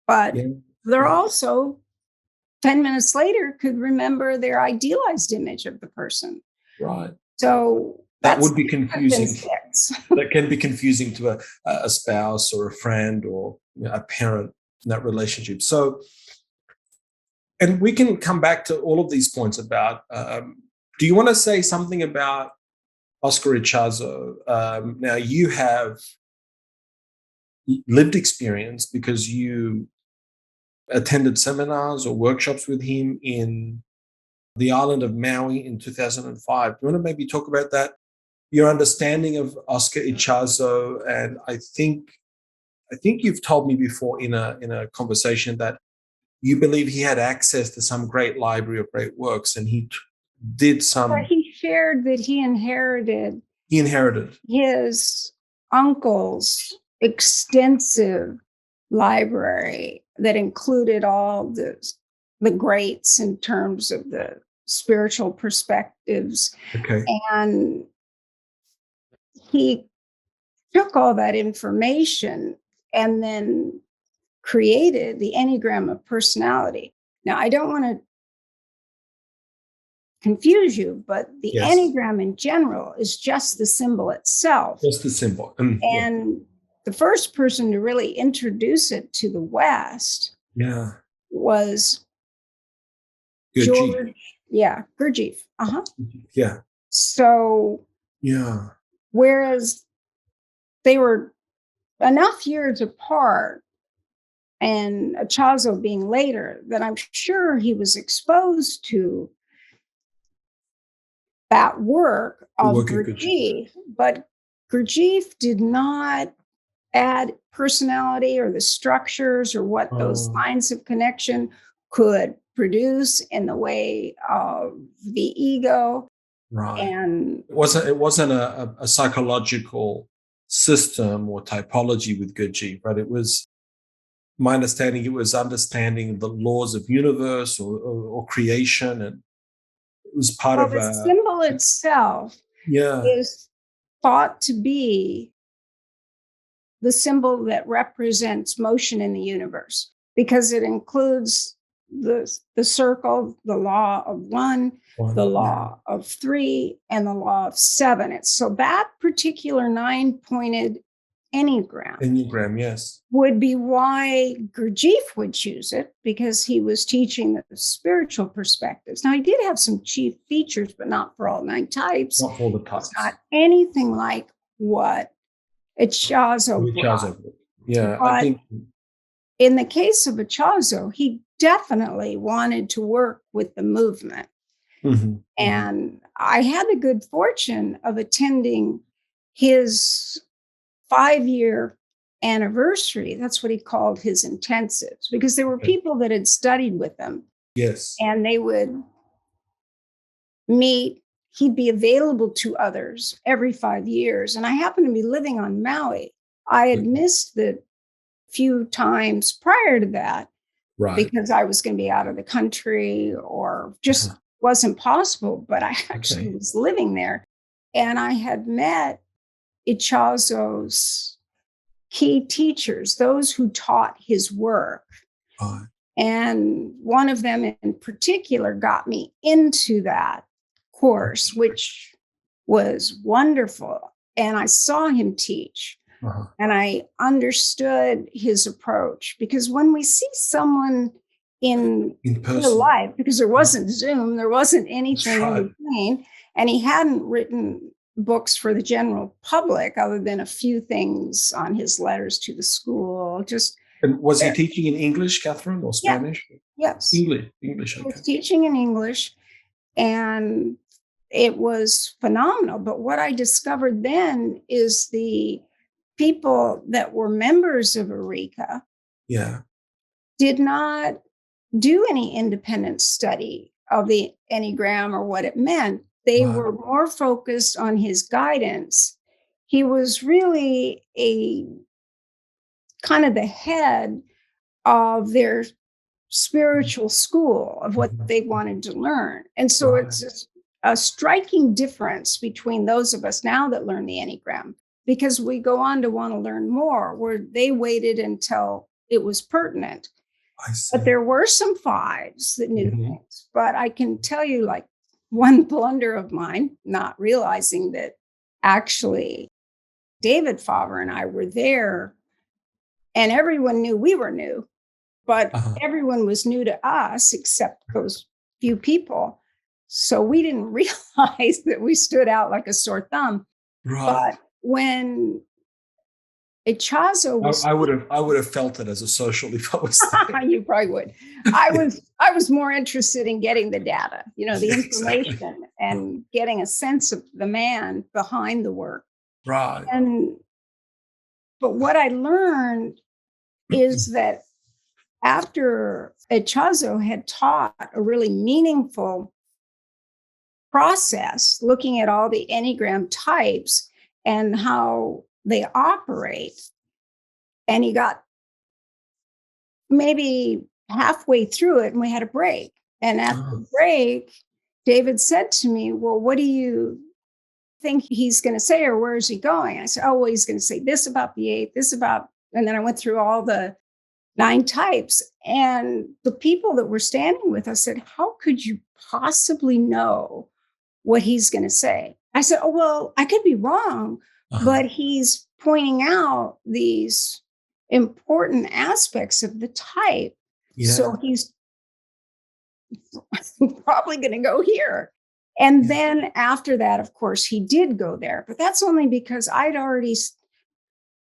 Speaker 2: But
Speaker 1: yeah,
Speaker 2: they're
Speaker 1: yeah.
Speaker 2: also 10 minutes later could remember their idealized image of the person.
Speaker 1: Right.
Speaker 2: So
Speaker 1: That
Speaker 2: that's
Speaker 1: would be
Speaker 2: different than
Speaker 1: confusing.
Speaker 2: 6.
Speaker 1: That can be confusing to a spouse or a friend or, a parent in that relationship. So, and we can come back to all of these points about. Do you want to say something about Oscar Ichazo? Now, you have lived experience because you attended seminars or workshops with him in the island of Maui in 2005. Do you want to maybe talk about that? Your understanding of Oscar Ichazo, and I think you've told me before in a conversation that you believe he had access to some great library of great works, and did
Speaker 2: But
Speaker 1: some.
Speaker 2: he shared that he inherited
Speaker 1: He inherited.
Speaker 2: his uncle's extensive library that included all the greats in terms of the spiritual perspectives.
Speaker 1: Okay.
Speaker 2: And he took all that information and then created the Enneagram of personality. Now, I don't want to confuse you, but the
Speaker 1: Yes.
Speaker 2: Enneagram in general is just the symbol itself.
Speaker 1: Just the symbol. Yeah.
Speaker 2: And the first person to really introduce it to the West
Speaker 1: Yeah.
Speaker 2: was
Speaker 1: Good. G.
Speaker 2: George, yeah, Gurdjieff. Uh-huh.
Speaker 1: Yeah.
Speaker 2: So
Speaker 1: Yeah.
Speaker 2: whereas they were enough years apart, and Ichazo being later, that I'm sure he was exposed to that work
Speaker 1: The
Speaker 2: of
Speaker 1: work of good G.
Speaker 2: Gurdjieff, but Gurdjieff did not add personality or the structures or what those
Speaker 1: Oh,
Speaker 2: lines of connection could produce in the way of the ego.
Speaker 1: right.
Speaker 2: And
Speaker 1: It wasn't a psychological system or typology with good G, but it was my understanding. It was understanding the laws of universe or creation, and it was part
Speaker 2: well,
Speaker 1: of
Speaker 2: the
Speaker 1: a.
Speaker 2: symbol itself
Speaker 1: Yeah.
Speaker 2: is thought to be the symbol that represents motion in the universe because it includes the circle, the law of 1, the
Speaker 1: One. Yeah.
Speaker 2: law of 3, and the law of 7. It's so that particular 9-pointed Enneagram
Speaker 1: Enneagram. Yes.
Speaker 2: would be why Gurdjieff would choose it, because he was teaching the spiritual perspectives. Now, he did have some chief features, but not for all 9 types.
Speaker 1: Not for the
Speaker 2: It's
Speaker 1: types.
Speaker 2: not anything like what Ichazo
Speaker 1: Which
Speaker 2: brought.
Speaker 1: other? Yeah. I
Speaker 2: But
Speaker 1: think.
Speaker 2: in the case of Ichazo, he definitely wanted to work with the movement.
Speaker 1: Mhm, mhm.
Speaker 2: And I had the good fortune of attending his 5-year anniversary. That's what he called his intensives, because there were
Speaker 1: Okay.
Speaker 2: people that had studied with him
Speaker 1: Yes.
Speaker 2: and they would meet. He'd be available to others every 5 years. And I happened to be living on Maui. I had
Speaker 1: Okay.
Speaker 2: missed the few times prior to that.
Speaker 1: Right.
Speaker 2: because I was going to be out of the country or just wasn't possible. But I actually was living there. And I had met Ichazo's key teachers, those who taught his work.
Speaker 1: Right.
Speaker 2: And one of them in particular got me into that course, which was wonderful. And I saw him teach. And I understood his approach, because when we see someone in real life, because there wasn't Zoom, there wasn't anything in between, and he hadn't written books for the general public other than a few things on his letters to the school.
Speaker 1: And was he teaching in English, Katherine, or Spanish?
Speaker 2: Yeah. Yes.
Speaker 1: English.
Speaker 2: He was teaching in English, and it was phenomenal. But what I discovered then is the people that were members of Eureka did not do any independent study of the Enneagram or what it meant. They were more focused on his guidance. He was really a kind of the head of their spiritual school of what they wanted to learn. And so it's a striking difference between those of us now that learn the Enneagram, because we go on to want to learn more, where they waited until it was pertinent. But there were some fives that knew things. But I can tell you, like, one blunder of mine, not realizing that actually David Fauvre and I were there, and everyone knew we were new, but everyone was new to us except those few people. So we didn't realize that we stood out like a sore thumb. But when Ichazo was,
Speaker 1: I would have felt it as a social if I was there.
Speaker 2: You probably would. I was more interested in getting the data, the information, and getting a sense of the man behind the work.
Speaker 1: Right.
Speaker 2: But what I learned is that after Ichazo had taught a really meaningful process, looking at all the Enneagram types and how they operate, and he got maybe halfway through it and we had a break. And at the break, David said to me, well, what do you think he's going to say, or where is he going? I said, oh, well, he's going to say this about the 8, this about, and then I went through all the 9 types. And the people that were standing with us said, how could you possibly know what he's going to say? I said, oh, well, I could be wrong, but he's pointing out these important aspects of the type. So he's probably going to go here. And then after that, of course, he did go there. But that's only because I'd already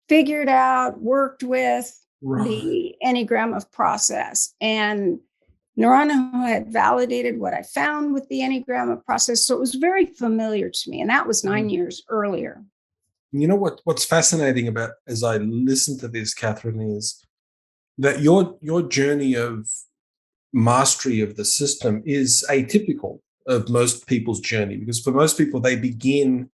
Speaker 2: figured out, worked with the Enneagram of process. And Naranjo had validated what I found with the Enneagram of process. So it was very familiar to me. And that was 9 years earlier.
Speaker 1: You know what's fascinating about, as I listen to this, Katherine, is that your journey of mastery of the system is atypical of most people's journey, because for most people, they begin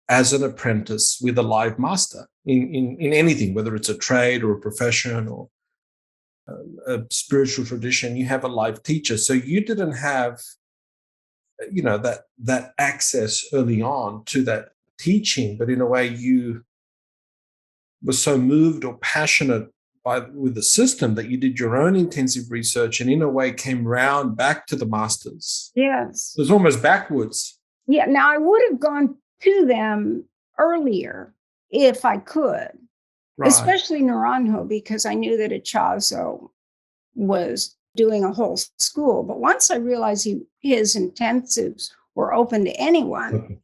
Speaker 1: as an apprentice with a live master in anything, whether it's a trade or a profession or a spiritual tradition. You have a live teacher. So you didn't have, that access early on to that teaching, but in a way you were so moved or passionate with the system that you did your own intensive research and in a way came round back to the masters.
Speaker 2: Yes.
Speaker 1: It was almost backwards.
Speaker 2: Yeah. Now I would have gone to them earlier if I could, especially Naranjo, because I knew that Ichazo was doing a whole school. But once I realized his intensives were open to anyone,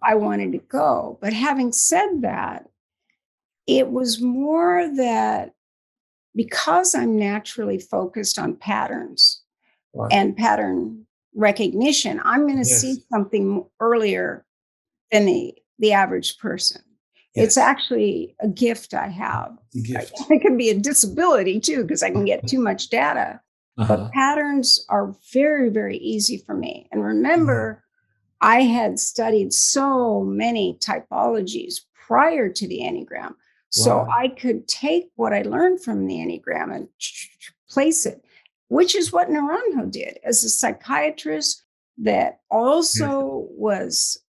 Speaker 2: I wanted to go. But having said that, it was more that because I'm naturally focused on patterns and pattern recognition, I'm going to see something earlier than the average person. It's actually a gift I have. It can be a disability too, because I can get too much data. But patterns are very, very easy for me. And remember, I had studied so many typologies prior to the Enneagram. So I could take what I learned from the Enneagram and place it, which is what Naranjo did as a psychiatrist that also was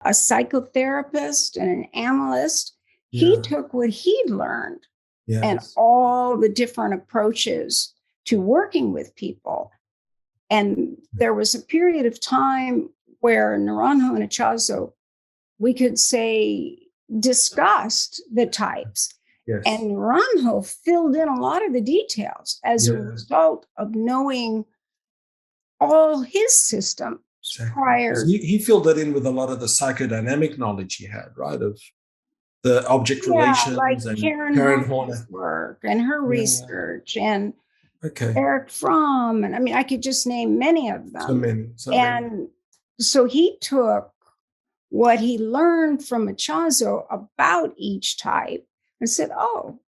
Speaker 2: a psychotherapist and an analyst. He took what he'd learned and all the different approaches to working with people. And there was a period of time where Naranjo and Ichazo, we could say, discussed the types. And Naranjo filled in a lot of the details as a result of knowing all his systems prior.
Speaker 1: He filled that in with a lot of the psychodynamic knowledge he had, right? Of the object relations,
Speaker 2: like
Speaker 1: and
Speaker 2: Karen Horner's work and her research, and Eric Fromm, and I mean, I could just name many of them. So he took what he learned from Ichazo about each type and said, oh,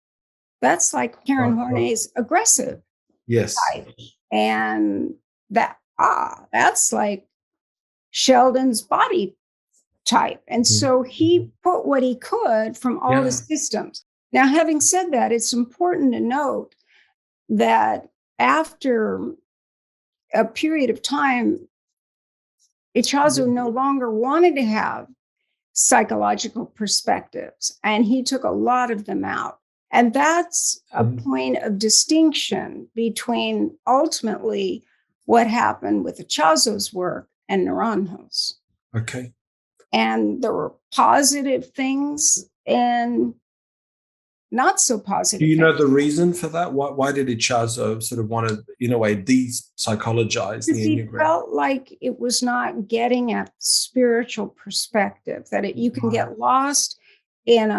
Speaker 2: that's like Karen Horner's aggressive type. And that's like Sheldon's body type. And so he put what he could from all the systems. Now, having said that, it's important to note that after a period of time, Ichazo no longer wanted to have psychological perspectives, and he took a lot of them out. And that's a point of distinction between ultimately what happened with Ichazo's work and Naranjo's. And there were positive things and not so positive.
Speaker 1: Do you know the reason for that? Why did Ichazo sort of want to, in a way, de-psychologize the Enneagram?
Speaker 2: He felt like it was not getting at spiritual perspective, that you can get lost in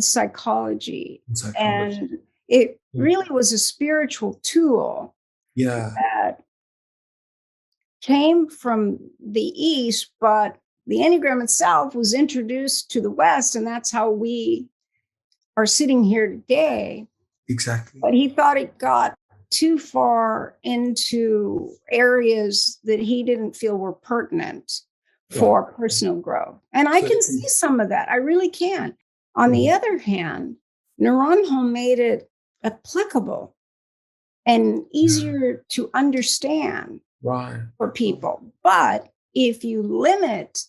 Speaker 2: psychology. And it really was a spiritual tool that came from the East, but the Enneagram itself was introduced to the West, and that's how we are sitting here today. But he thought it got too far into areas that he didn't feel were pertinent for personal growth. And I can see some of that. I really can. On the other hand, Naranjo made it applicable and easier to understand for people. But if you limit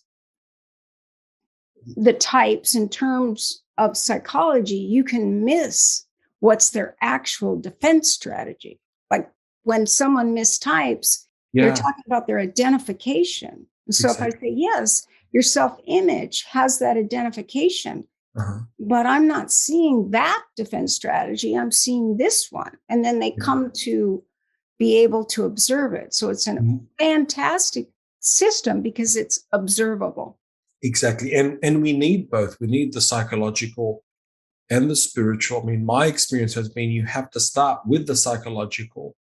Speaker 2: the types in terms of psychology, you can miss what's their actual defense strategy. Like when someone mistypes, they're talking about their identification. And so if I say, yes, your self-image has that identification, but I'm not seeing that defense strategy, I'm seeing this one. And then they come to be able to observe it. So it's a fantastic system because it's observable.
Speaker 1: And we need both. We need the psychological and the spiritual. I mean, my experience has been you have to start with the psychological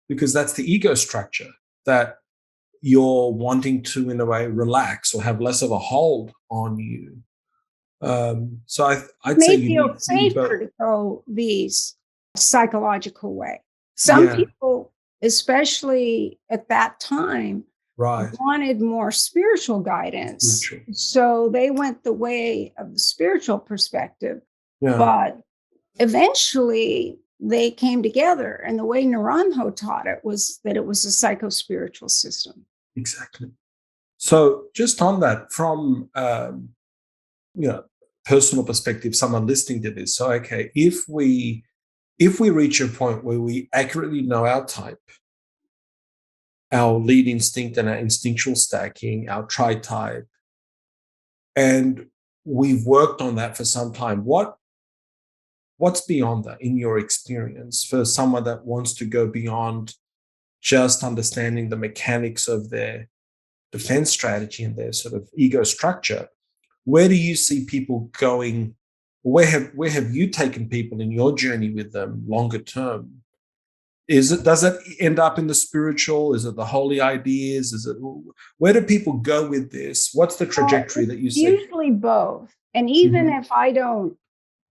Speaker 1: because that's the ego structure that you're wanting to, in a way, relax or have less of a hold on you. So I'd say you
Speaker 2: feel safer to go these psychological way. Some people, especially at that time, wanted more spiritual guidance. So they went the way of the spiritual perspective. But eventually they came together. And the way Naranjo taught it was that it was a psycho-spiritual system.
Speaker 1: So just on that, from personal perspective, someone listening to this, so if we reach a point where we accurately know our type, our lead instinct and our instinctual stacking, our tritype, and we've worked on that for some time, what's beyond that in your experience for someone that wants to go beyond just understanding the mechanics of their defense strategy and their sort of ego structure? Where do you see people going? Where have you taken people in your journey with them longer term? Does it end up in the spiritual? Is it the holy ideas? Where do people go with this? What's the trajectory that you see?
Speaker 2: Usually both. And even if I don't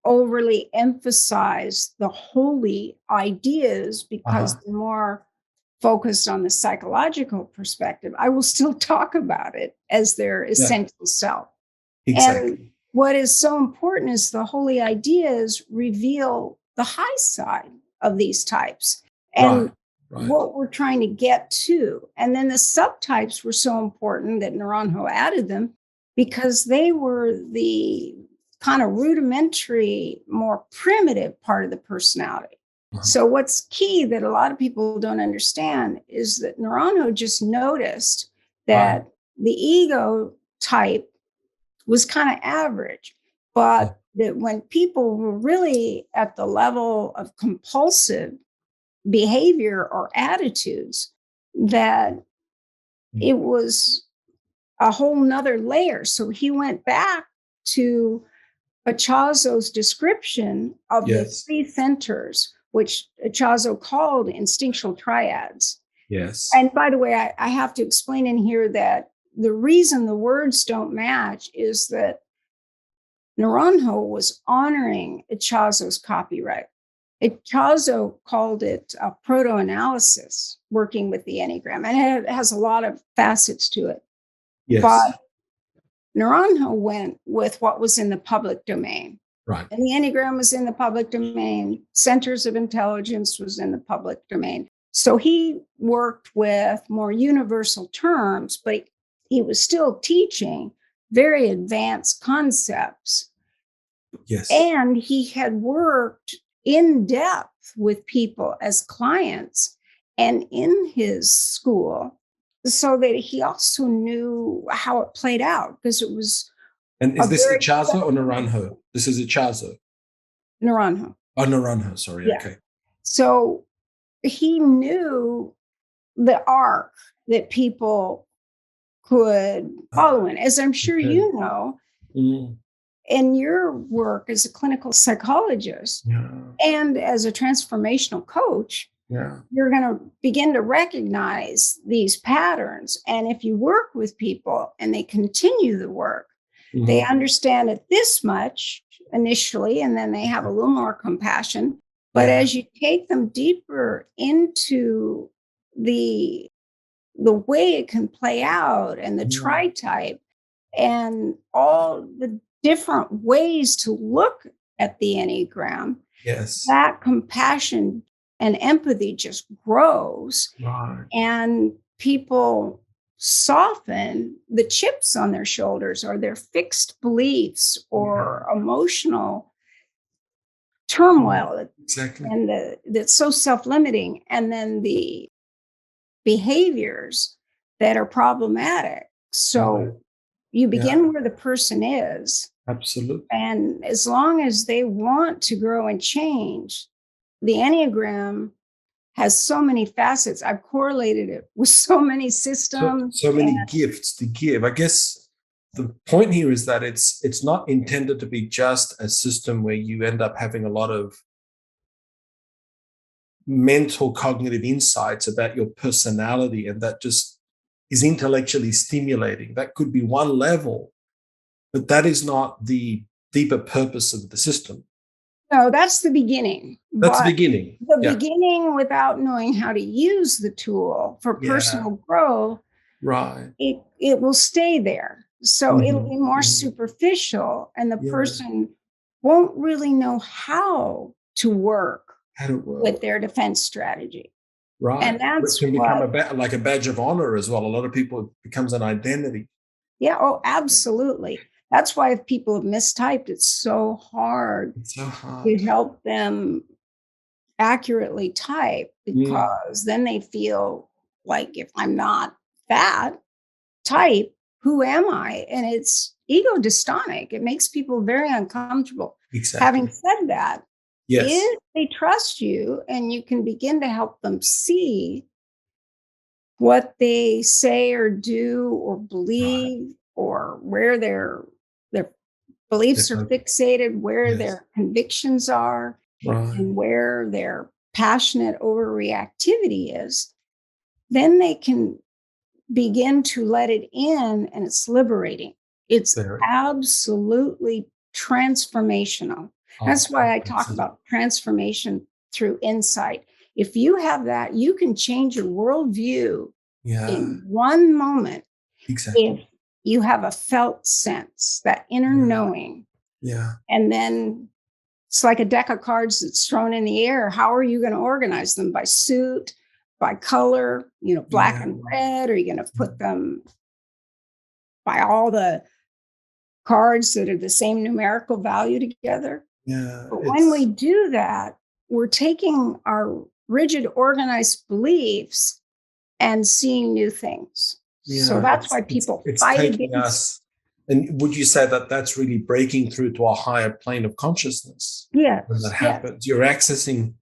Speaker 2: overly emphasize the holy ideas because they're more focused on the psychological perspective, I will still talk about it as their essential self. And what is so important is the holy ideas reveal the high side of these types. and
Speaker 1: Right.
Speaker 2: what we're trying to get to. And then the subtypes were so important that Naranjo added them because they were the kind of rudimentary, more primitive part of the personality. So what's key that a lot of people don't understand is that Naranjo just noticed that the ego type was kind of average, but that when people were really at the level of compulsive behavior or attitudes, that it was a whole nother layer. So he went back to Ichazo's description of the three centers, which Ichazo called instinctual triads.
Speaker 1: Yes.
Speaker 2: And by the way, I have to explain in here that the reason the words don't match is that Naranjo was honoring Ichazo's copyright. Ichazo called it a proto-analysis, working with the Enneagram, and it has a lot of facets to it.
Speaker 1: Yes.
Speaker 2: But Naranjo went with what was in the public domain.
Speaker 1: Right.
Speaker 2: And the Enneagram was in the public domain. Centers of intelligence was in the public domain. So he worked with more universal terms, but he was still teaching very advanced concepts.
Speaker 1: Yes.
Speaker 2: And he had worked in depth with people as clients and in his school, so that he also knew how it played out, because it was.
Speaker 1: And is this Ichazo or Naranjo? This is Ichazo.
Speaker 2: Naranjo.
Speaker 1: Oh, Naranjo, sorry. Yeah. Okay.
Speaker 2: So he knew the arc that people could follow in, as I'm sure you know. In your work as a clinical psychologist and as a transformational coach, you're going to begin to recognize these patterns. And if you work with people and they continue the work, they understand it this much initially, and then they have a little more compassion. But as you take them deeper into the way it can play out, and the tritype, and all the different ways to look at the Enneagram, that compassion and empathy just grows. And people soften the chips on their shoulders, or their fixed beliefs, or emotional turmoil, and that's so self-limiting, and then the behaviors that are problematic. So you begin where the person is.
Speaker 1: Absolutely.
Speaker 2: And as long as they want to grow and change, the Enneagram has so many facets. I've correlated it with so many systems.
Speaker 1: So many gifts to give. I guess the point here is that it's not intended to be just a system where you end up having a lot of mental cognitive insights about your personality, and that just is intellectually stimulating. That could be one level, but that is not the deeper purpose of the system.
Speaker 2: No, that's the beginning.
Speaker 1: That's the beginning.
Speaker 2: The beginning, without knowing how to use the tool for personal growth, it will stay there. So it'll be more superficial, and the person won't really know how to work with their defense strategy. And that's
Speaker 1: it can become like a badge of honor as well. A lot of people, it becomes an identity.
Speaker 2: Yeah. Oh, absolutely. That's why if people have mistyped, it's so hard to help them accurately type, because then they feel like, if I'm not that type, who am I? And it's ego dystonic. It makes people very uncomfortable. Having said that, if they trust you and you can begin to help them see what they say or do or believe, or where their beliefs are fixated, where their convictions are, and where their passionate overreactivity is, then they can begin to let it in, and it's liberating. It's absolutely transformational. That's why I talk about transformation through insight. If you have that, you can change your worldview in one moment. If you have a felt sense, that inner knowing. And then It's like a deck of cards that's thrown in the air. How are you going to organize them? By suit, by color, black and red? Are you going to put them by all the cards that are the same numerical value together?
Speaker 1: Yeah.
Speaker 2: But when we do that, we're taking our rigid, organized beliefs and seeing new things.
Speaker 1: Yeah,
Speaker 2: so that's why people fight
Speaker 1: taking
Speaker 2: against
Speaker 1: us. And would you say that that's really breaking through to a higher plane of consciousness?
Speaker 2: Yes.
Speaker 1: When that happens, you're accessing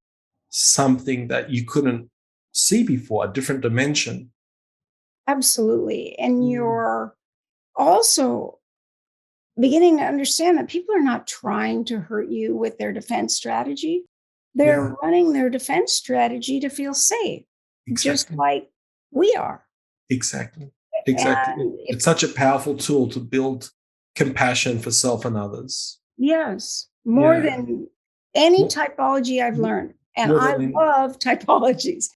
Speaker 1: something that you couldn't see before, a different dimension.
Speaker 2: Absolutely. And you're also beginning to understand that people are not trying to hurt you with their defense strategy. They're running their defense strategy to feel safe, just like we are.
Speaker 1: Exactly. It's such a powerful tool to build compassion for self and others.
Speaker 2: Yes, more than any typology I've learned. And I love typologies.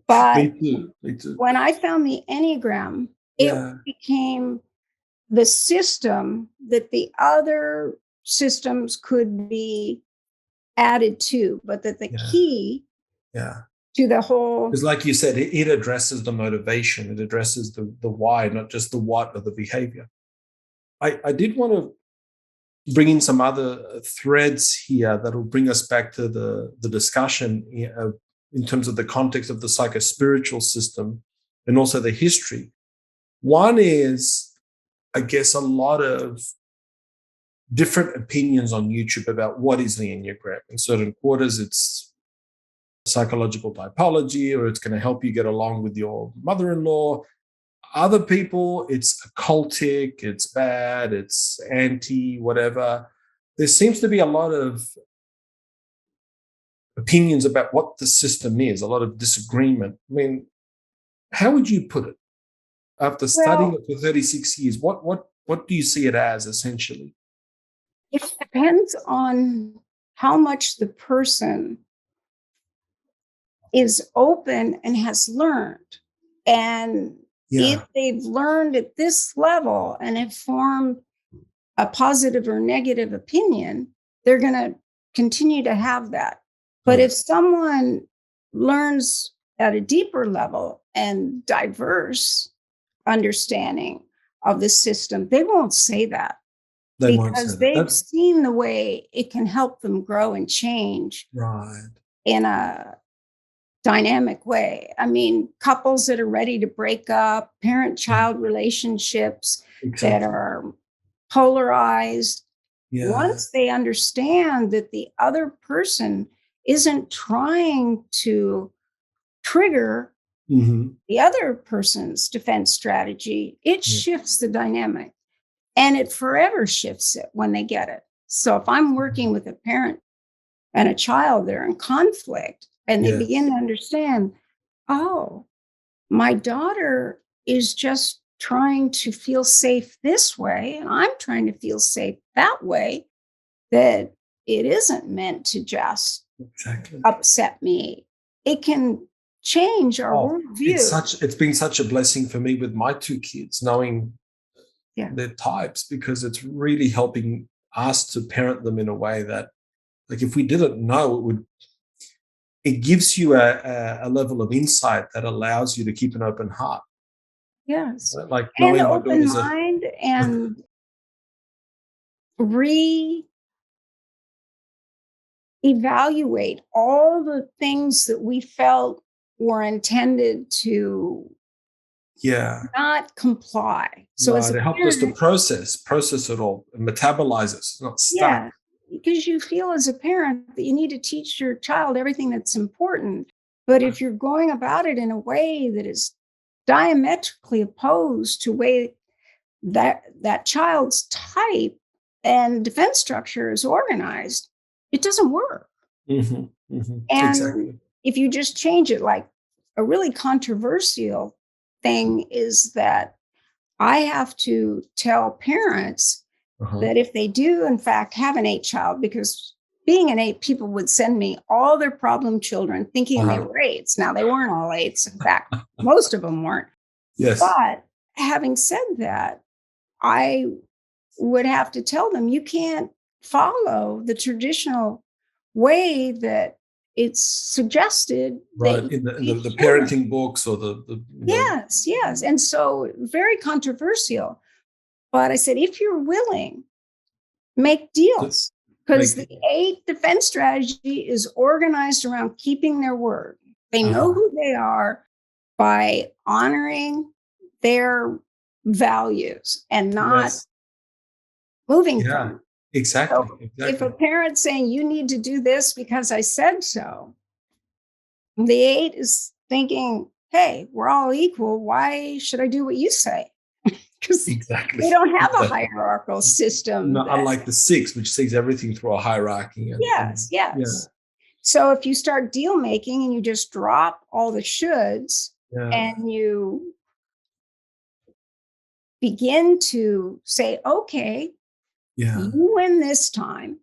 Speaker 2: But
Speaker 1: Me too.
Speaker 2: When I found the Enneagram, it became the system that the other systems could be added to, but that the key to the whole...
Speaker 1: Because like you said, it addresses the motivation. It addresses the why, not just the what or the behavior. I did want to bring in some other threads here that will bring us back to the discussion in terms of the context of the psychospiritual system and also the history. One is, I guess, a lot of different opinions on YouTube about what is the Enneagram. In certain quarters, it's psychological typology, or it's going to help you get along with your mother-in-law. Other people, it's occultic, it's bad, it's anti, whatever. There seems to be a lot of opinions about what the system is, a lot of disagreement. I mean, how would you put it? After studying it for 36 years, what do you see it as, essentially?
Speaker 2: It depends on how much the person is open and has learned. And if they've learned at this level and have formed a positive or negative opinion, they're going to continue to have that. But if someone learns at a deeper level and diverse understanding of the system, they won't say that. Because they've seen the way it can help them grow and change in a dynamic way. I mean, couples that are ready to break up, parent-child relationships that are polarized. Once they understand that the other person isn't trying to trigger the other person's defense strategy, it shifts the dynamic. And it forever shifts it when they get it. So if I'm working with a parent and a child that are in conflict and they begin to understand, oh, my daughter is just trying to feel safe this way, and I'm trying to feel safe that way, that it isn't meant to just upset me. It can change our worldview.
Speaker 1: It's been such a blessing for me with my two kids, knowing their types, because it's really helping us to parent them in a way that, like, if we didn't know, it gives you a level of insight that allows you to keep an open heart.
Speaker 2: Yes.
Speaker 1: Like
Speaker 2: knowing an open mind and evaluate all the things that we felt were intended to not comply. So
Speaker 1: it helped us to process it all and metabolize it. It's not stuck.
Speaker 2: Yeah, because you feel as a parent that you need to teach your child everything that's important. But if you're going about it in a way that is diametrically opposed to way that child's type and defense structure is organized, it doesn't work. And if you just change it, like a really controversial thing is that I have to tell parents that if they do, in fact, have an 8 child, because being an 8, people would send me all their problem children thinking they were 8s. Now, they weren't all 8s. In fact, most of them weren't.
Speaker 1: Yes.
Speaker 2: But having said that, I would have to tell them, you can't follow the traditional way that it's suggested that
Speaker 1: Right. In the,
Speaker 2: you
Speaker 1: the
Speaker 2: should.
Speaker 1: parenting books or
Speaker 2: Yes. And so very controversial. But I said, if you're willing, make
Speaker 1: to
Speaker 2: deals, because the
Speaker 1: make,
Speaker 2: 8 defense strategy is organized around keeping their word. They know
Speaker 1: uh-huh.
Speaker 2: who they are by honoring their values and not
Speaker 1: Yes.
Speaker 2: moving from
Speaker 1: Yeah.
Speaker 2: them.
Speaker 1: Exactly.
Speaker 2: So if a
Speaker 1: Exactly.
Speaker 2: parent's saying you need to do this because I said so, the 8 is thinking, hey, we're all equal. Why should I do what you say? Because
Speaker 1: Exactly.
Speaker 2: we don't have a
Speaker 1: Exactly.
Speaker 2: hierarchical system
Speaker 1: No,
Speaker 2: that,
Speaker 1: unlike the 6, which sees everything through a hierarchy and yeah,
Speaker 2: yes. So if you start deal making and you just drop all the shoulds
Speaker 1: yeah,
Speaker 2: and you begin to say, okay,
Speaker 1: yeah,
Speaker 2: you win this time,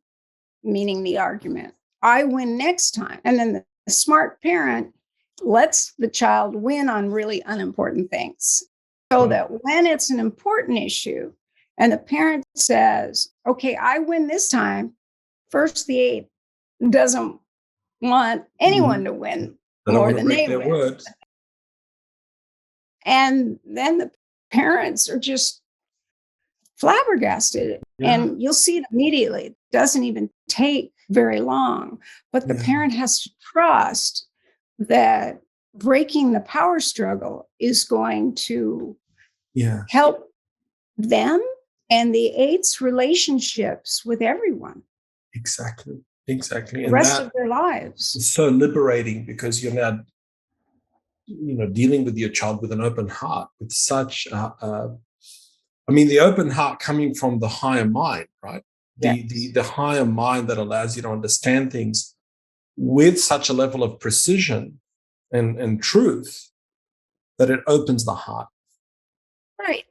Speaker 2: meaning the argument, I win next time. And then the smart parent lets the child win on really unimportant things so
Speaker 1: right.
Speaker 2: that when it's an important issue and the parent says, okay, I win this time, first the 8 doesn't want anyone
Speaker 1: Mhm.
Speaker 2: to win
Speaker 1: They don't
Speaker 2: more
Speaker 1: want to
Speaker 2: than
Speaker 1: break
Speaker 2: they
Speaker 1: their
Speaker 2: win.
Speaker 1: word.
Speaker 2: And then the parents are just flabbergasted.
Speaker 1: Yeah,
Speaker 2: And you'll see it immediately. It doesn't even take very long. But the
Speaker 1: yeah,
Speaker 2: parent has to trust that breaking the power struggle is going to
Speaker 1: yeah,
Speaker 2: help them and the 8's relationships with everyone
Speaker 1: exactly, exactly.
Speaker 2: the
Speaker 1: And
Speaker 2: rest
Speaker 1: that
Speaker 2: of their lives.
Speaker 1: is so liberating because you're now, dealing with your child with an open heart, with such, I mean, the open heart coming from the higher mind, right? The
Speaker 2: Yes.
Speaker 1: the higher mind that allows you to understand things with such a level of precision and truth that it opens the heart.
Speaker 2: Right.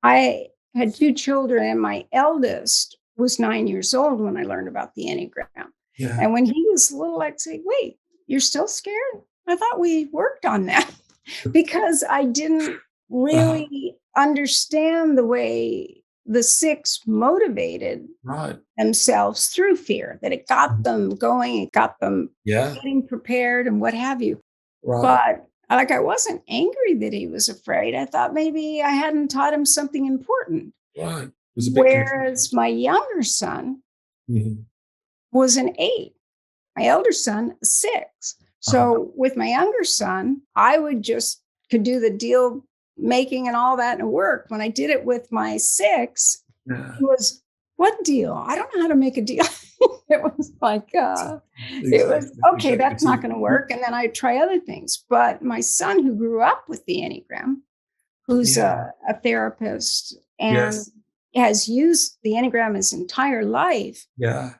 Speaker 2: I had 2 children, and my eldest was 9 years old when I learned about the Enneagram.
Speaker 1: Yeah.
Speaker 2: And when he was little, I'd say, wait, you're still scared? I thought we worked on that because I didn't
Speaker 1: Uh-huh.
Speaker 2: really understand the way the 6 motivated
Speaker 1: Right.
Speaker 2: themselves through fear, that it got
Speaker 1: Mhm.
Speaker 2: them going, it got them
Speaker 1: Yeah.
Speaker 2: getting prepared and what have you.
Speaker 1: Right.
Speaker 2: But like I wasn't angry that he was afraid. I thought maybe I hadn't taught him something important.
Speaker 1: Right. It was a bit confusing.
Speaker 2: Whereas my younger son
Speaker 1: Mhm.
Speaker 2: was an 8, my elder son, a 6.
Speaker 1: Uh-huh.
Speaker 2: So with my younger son, I would just could do the deal making and all that and it worked. When I did it with my 6,
Speaker 1: Yeah.
Speaker 2: it was, what deal? I don't know how to make a deal. It was like, it was
Speaker 1: Exactly.
Speaker 2: okay,
Speaker 1: Exactly.
Speaker 2: that's
Speaker 1: So
Speaker 2: not going to work. And then I try other things. But my son, who grew up with the Enneagram, who's
Speaker 1: yeah.
Speaker 2: a therapist and
Speaker 1: Yes.
Speaker 2: has used the Enneagram his entire life,
Speaker 1: Yeah.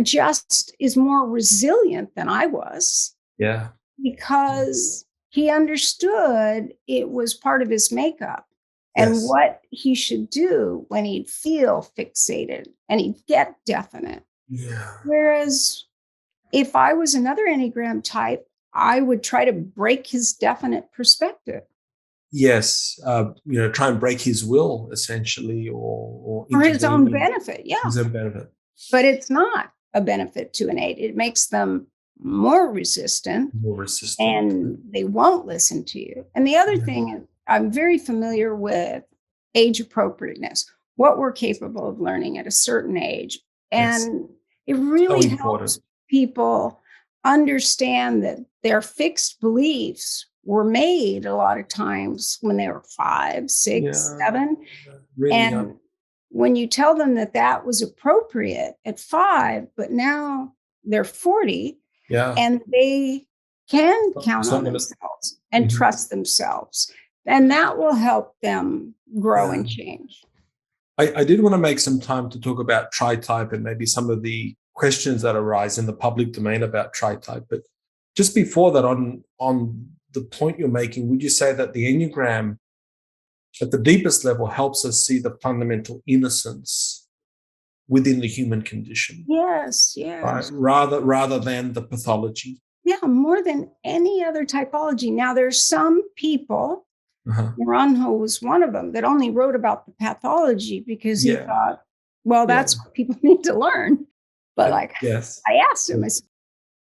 Speaker 2: just is more resilient than I was
Speaker 1: Yeah.
Speaker 2: because he understood it was part of his makeup and
Speaker 1: Yes.
Speaker 2: what he should do when he'd feel fixated and he'd get definite.
Speaker 1: Yeah.
Speaker 2: Whereas if I was another Enneagram type, I would try to break his definite perspective
Speaker 1: Yes. Try and break his will essentially or
Speaker 2: for his own
Speaker 1: intervene in
Speaker 2: benefit. Yeah.
Speaker 1: his own benefit.
Speaker 2: But it's not a benefit to an 8. It makes them more resistant
Speaker 1: More resistant.
Speaker 2: and they won't listen to you. And the other
Speaker 1: Yeah.
Speaker 2: thing is, I'm very familiar with age appropriateness, what we're capable of learning at a certain age.
Speaker 1: Yes.
Speaker 2: And it
Speaker 1: So
Speaker 2: really
Speaker 1: important.
Speaker 2: helps people understand that their fixed beliefs were made a lot of times when they were 5, 6,
Speaker 1: Yeah.
Speaker 2: 7.
Speaker 1: Really young.
Speaker 2: And when you tell them that that was appropriate at 5, but now they're 40
Speaker 1: Yeah.
Speaker 2: and they can count
Speaker 1: It's
Speaker 2: on
Speaker 1: not gonna.
Speaker 2: themselves and
Speaker 1: Mhm.
Speaker 2: trust themselves, and that will help them grow
Speaker 1: Yeah.
Speaker 2: and change.
Speaker 1: I did want to make some time to talk about Tritype and maybe some of the questions that arise in the public domain about Tritype. But just before that, on the point you're making, would you say that the Enneagram at the deepest level helps us see the fundamental innocence within the human condition,
Speaker 2: Yes,
Speaker 1: right?
Speaker 2: yes.
Speaker 1: Rather than the pathology.
Speaker 2: Yeah, more than any other typology. Now, there's some people,
Speaker 1: Uh-huh.
Speaker 2: Naranjo was one of them, that only wrote about the pathology because he
Speaker 1: Yeah.
Speaker 2: thought, well,
Speaker 1: Yeah.
Speaker 2: that's what people need to learn. But like,
Speaker 1: yes.
Speaker 2: I asked him, I said,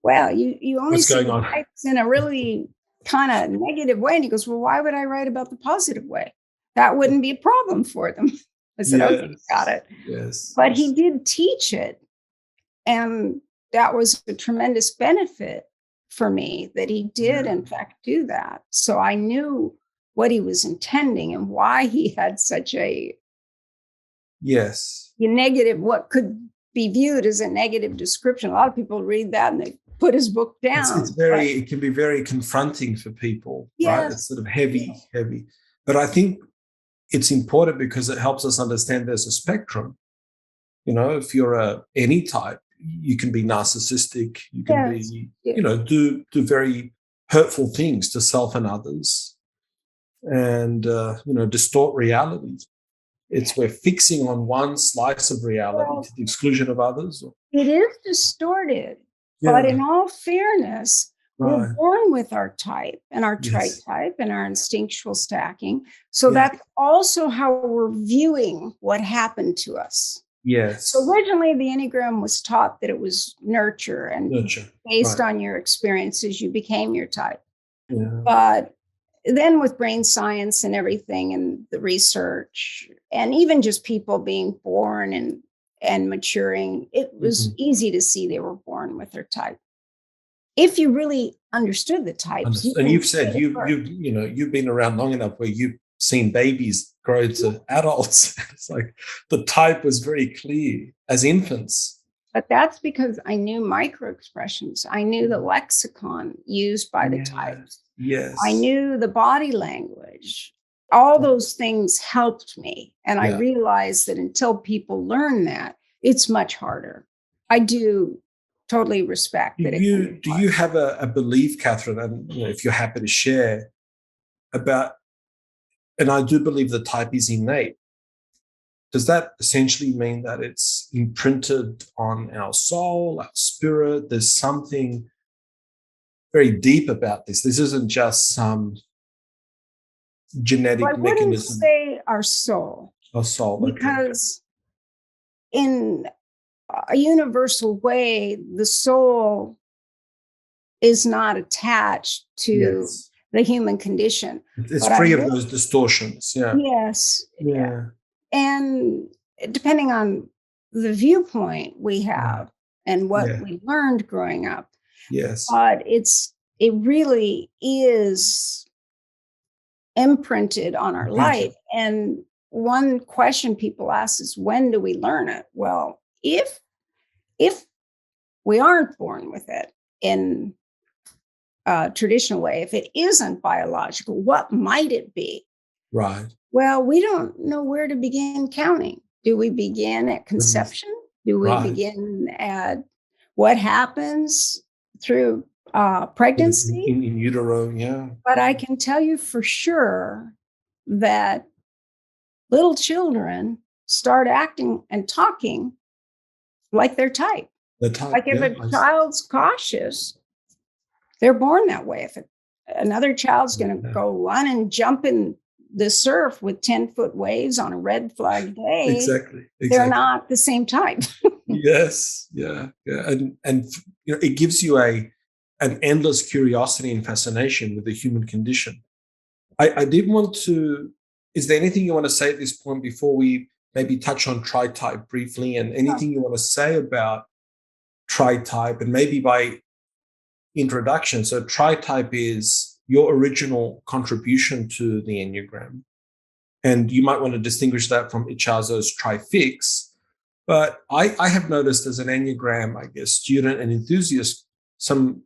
Speaker 2: well, you only
Speaker 1: What's
Speaker 2: see
Speaker 1: going
Speaker 2: the
Speaker 1: on?
Speaker 2: types in a really kind of negative way. And he goes, well, why would I write about the positive way? That wouldn't be a problem for them. I said, okay, got it.
Speaker 1: Yes.
Speaker 2: But he did teach it. And that was a tremendous benefit for me that he did, in fact, do that. So I knew what he was intending and why he had such a negative, what could be viewed as a negative description. A lot of people read that and they put his book down.
Speaker 1: It can be very confronting for people, right? It's sort of heavy. But I think it's important because it helps us understand there's a spectrum. You know, if you're any type, you can be narcissistic, you can be, do very hurtful things to self and others, and, distort reality. We're fixing on one slice of reality to the exclusion of others.
Speaker 2: It is distorted, but in all fairness, we're born with our type and our tritype and our instinctual stacking. So that's also how we're viewing what happened to us.
Speaker 1: Yes.
Speaker 2: So originally the Enneagram was taught that it was nurture and based on your experiences, you became your type.
Speaker 1: Yeah.
Speaker 2: But then with brain science and everything and the research and even just people being born and maturing, it was easy to see they were born with their type. If you really understood the types.
Speaker 1: And you've said you've been around long enough where you've seen babies grow to adults. It's like the type was very clear as infants.
Speaker 2: But that's because I knew micro expressions. I knew the lexicon used by the types.
Speaker 1: Yes.
Speaker 2: I knew the body language. All those things helped me. And I realized that until people learn that, it's much harder. I do totally respect that.
Speaker 1: Do you have a belief, Katherine, and if you're happy to share, about, and I do believe the type is innate. Does that essentially mean that it's imprinted on our soul, our spirit? There's something very deep about this. This isn't just some genetic mechanism.
Speaker 2: I wouldn't say our soul.
Speaker 1: Our soul,
Speaker 2: because in a universal way, the soul is not attached to the human condition.
Speaker 1: It's free of those distortions.
Speaker 2: Yes. Yeah. And depending on the viewpoint we have and what we learned growing up.
Speaker 1: Yes.
Speaker 2: But it really is imprinted on our life. And one question people ask is, when do we learn it? Well, if we aren't born with it in a traditional way, if it isn't biological, what might it be?
Speaker 1: Right.
Speaker 2: Well, we don't know where to begin counting. Do we begin at conception? Do we begin at what happens through pregnancy?
Speaker 1: In utero,
Speaker 2: But I can tell you for sure that little children start acting and talking like their type. Like if a child's cautious, they're born that way. If another child's going to go run and jump in the surf with 10-foot waves on a red flag day,
Speaker 1: exactly.
Speaker 2: They're not the same type.
Speaker 1: Yes. And it gives you an endless curiosity and fascination with the human condition. I did want to, is there anything you want to say at this point before we maybe touch on tritype briefly, and anything you want to say about tritype, and maybe by introduction? So tritype is your original contribution to the Enneagram. And you might want to distinguish that from Ichazo's trifix. But I have noticed as an Enneagram, I guess, student and enthusiast, some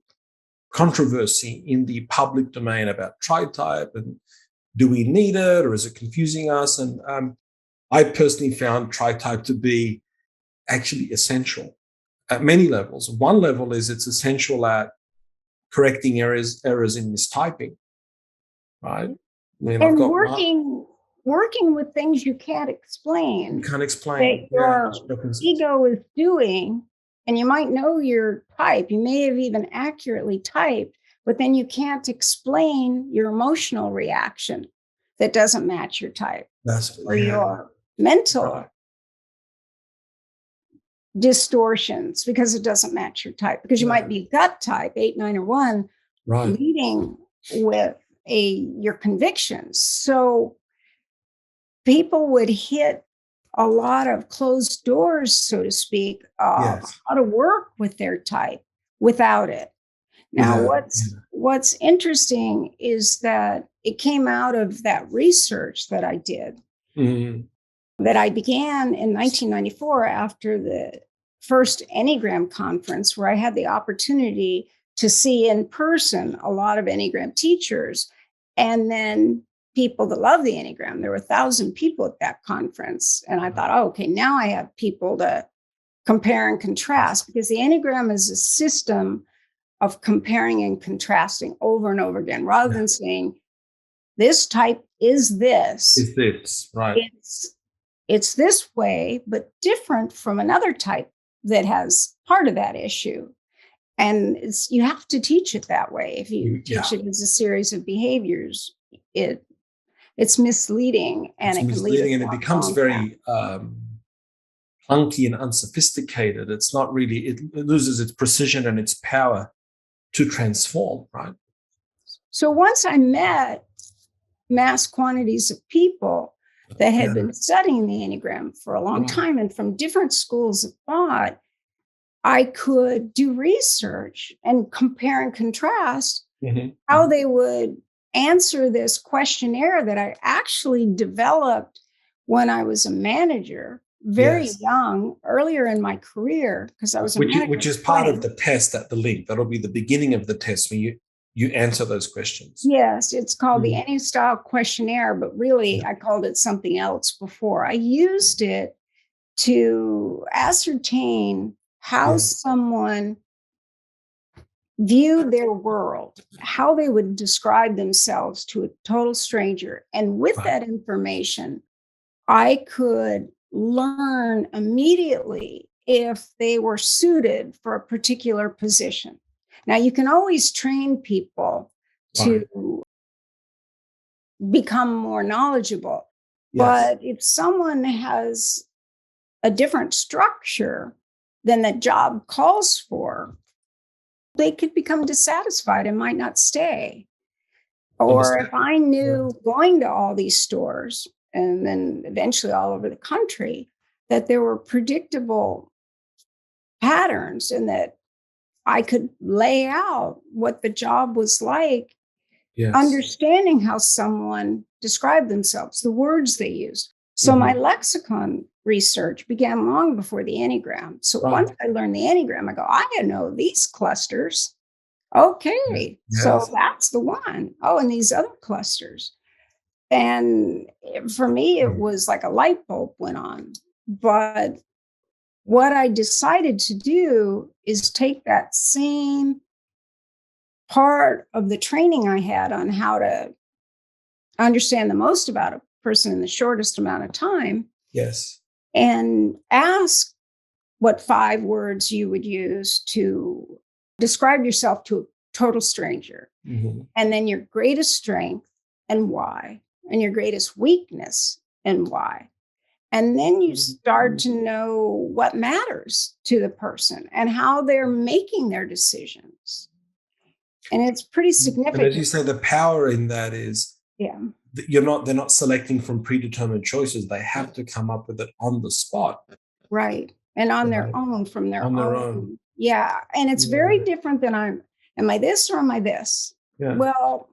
Speaker 1: controversy in the public domain about tritype, and do we need it, or is it confusing us? And I personally found tritype to be actually essential at many levels. One level is it's essential at correcting errors in mistyping, right? I mean,
Speaker 2: and working with things you can't explain. That your ego is doing, and you might know your type. You may have even accurately typed, but then you can't explain your emotional reaction that doesn't match your type. Or your mental distortions because it doesn't match your type, because you might be gut type 8, 9, or 1,
Speaker 1: Right.
Speaker 2: leading with your convictions. So people would hit a lot of closed doors, so to speak, of
Speaker 1: Yes.
Speaker 2: how to work with their type without it. Now, what's interesting is that it came out of that research that I did, that I began in 1994 after the first Enneagram conference, where I had the opportunity to see in person a lot of Enneagram teachers, and then people that love the Enneagram. There were 1,000 people at that conference. And I thought, oh, okay, now I have people to compare and contrast, because the Enneagram is a system of comparing and contrasting over and over again, rather than saying, this type is this.
Speaker 1: Is this, right?
Speaker 2: It's this way, but different from another type that has part of that issue. And you have to teach it that way. If you teach it as a series of behaviors, it's misleading, and it
Speaker 1: becomes very clunky and unsophisticated. It's not really, it loses its precision and its power to transform, right?
Speaker 2: So once I met mass quantities of people that had been studying the Enneagram for a long time and from different schools of thought, I could do research and compare and contrast how they would answer this questionnaire that I actually developed when I was a manager, very young, earlier in my career, because I was a manager.
Speaker 1: Which is part of the test at the link. That'll be the beginning of the test when you answer those questions.
Speaker 2: Yes, it's called the Enne style questionnaire, but really I called it something else before. I used it to ascertain how someone viewed their world, how they would describe themselves to a total stranger. And with that information, I could learn immediately if they were suited for a particular position. Now, you can always train people to become more knowledgeable, but if someone has a different structure than the job calls for, they could become dissatisfied and might not stay. Or if I knew going to all these stores and then eventually all over the country that there were predictable patterns and that I could lay out what the job was like, understanding how someone described themselves, the words they used. So my lexicon research began long before the Enneagram. So once I learned the Enneagram, I go, I know these clusters. Okay, so that's the one. Oh, and these other clusters. And for me, it was like a light bulb went on. But what I decided to do is take that same part of the training I had on how to understand the most about a person in the shortest amount of time. And ask what 5 words you would use to describe yourself to a total stranger. And then your greatest strength and why, and your greatest weakness and why. And then you start to know what matters to the person and how they're making their decisions. And it's pretty significant.
Speaker 1: And as you say, the power in that is they're not selecting from predetermined choices. They have to come up with it on the spot.
Speaker 2: Right. And on their own, from their own. Yeah. And it's very different than am I this or am I this? Well,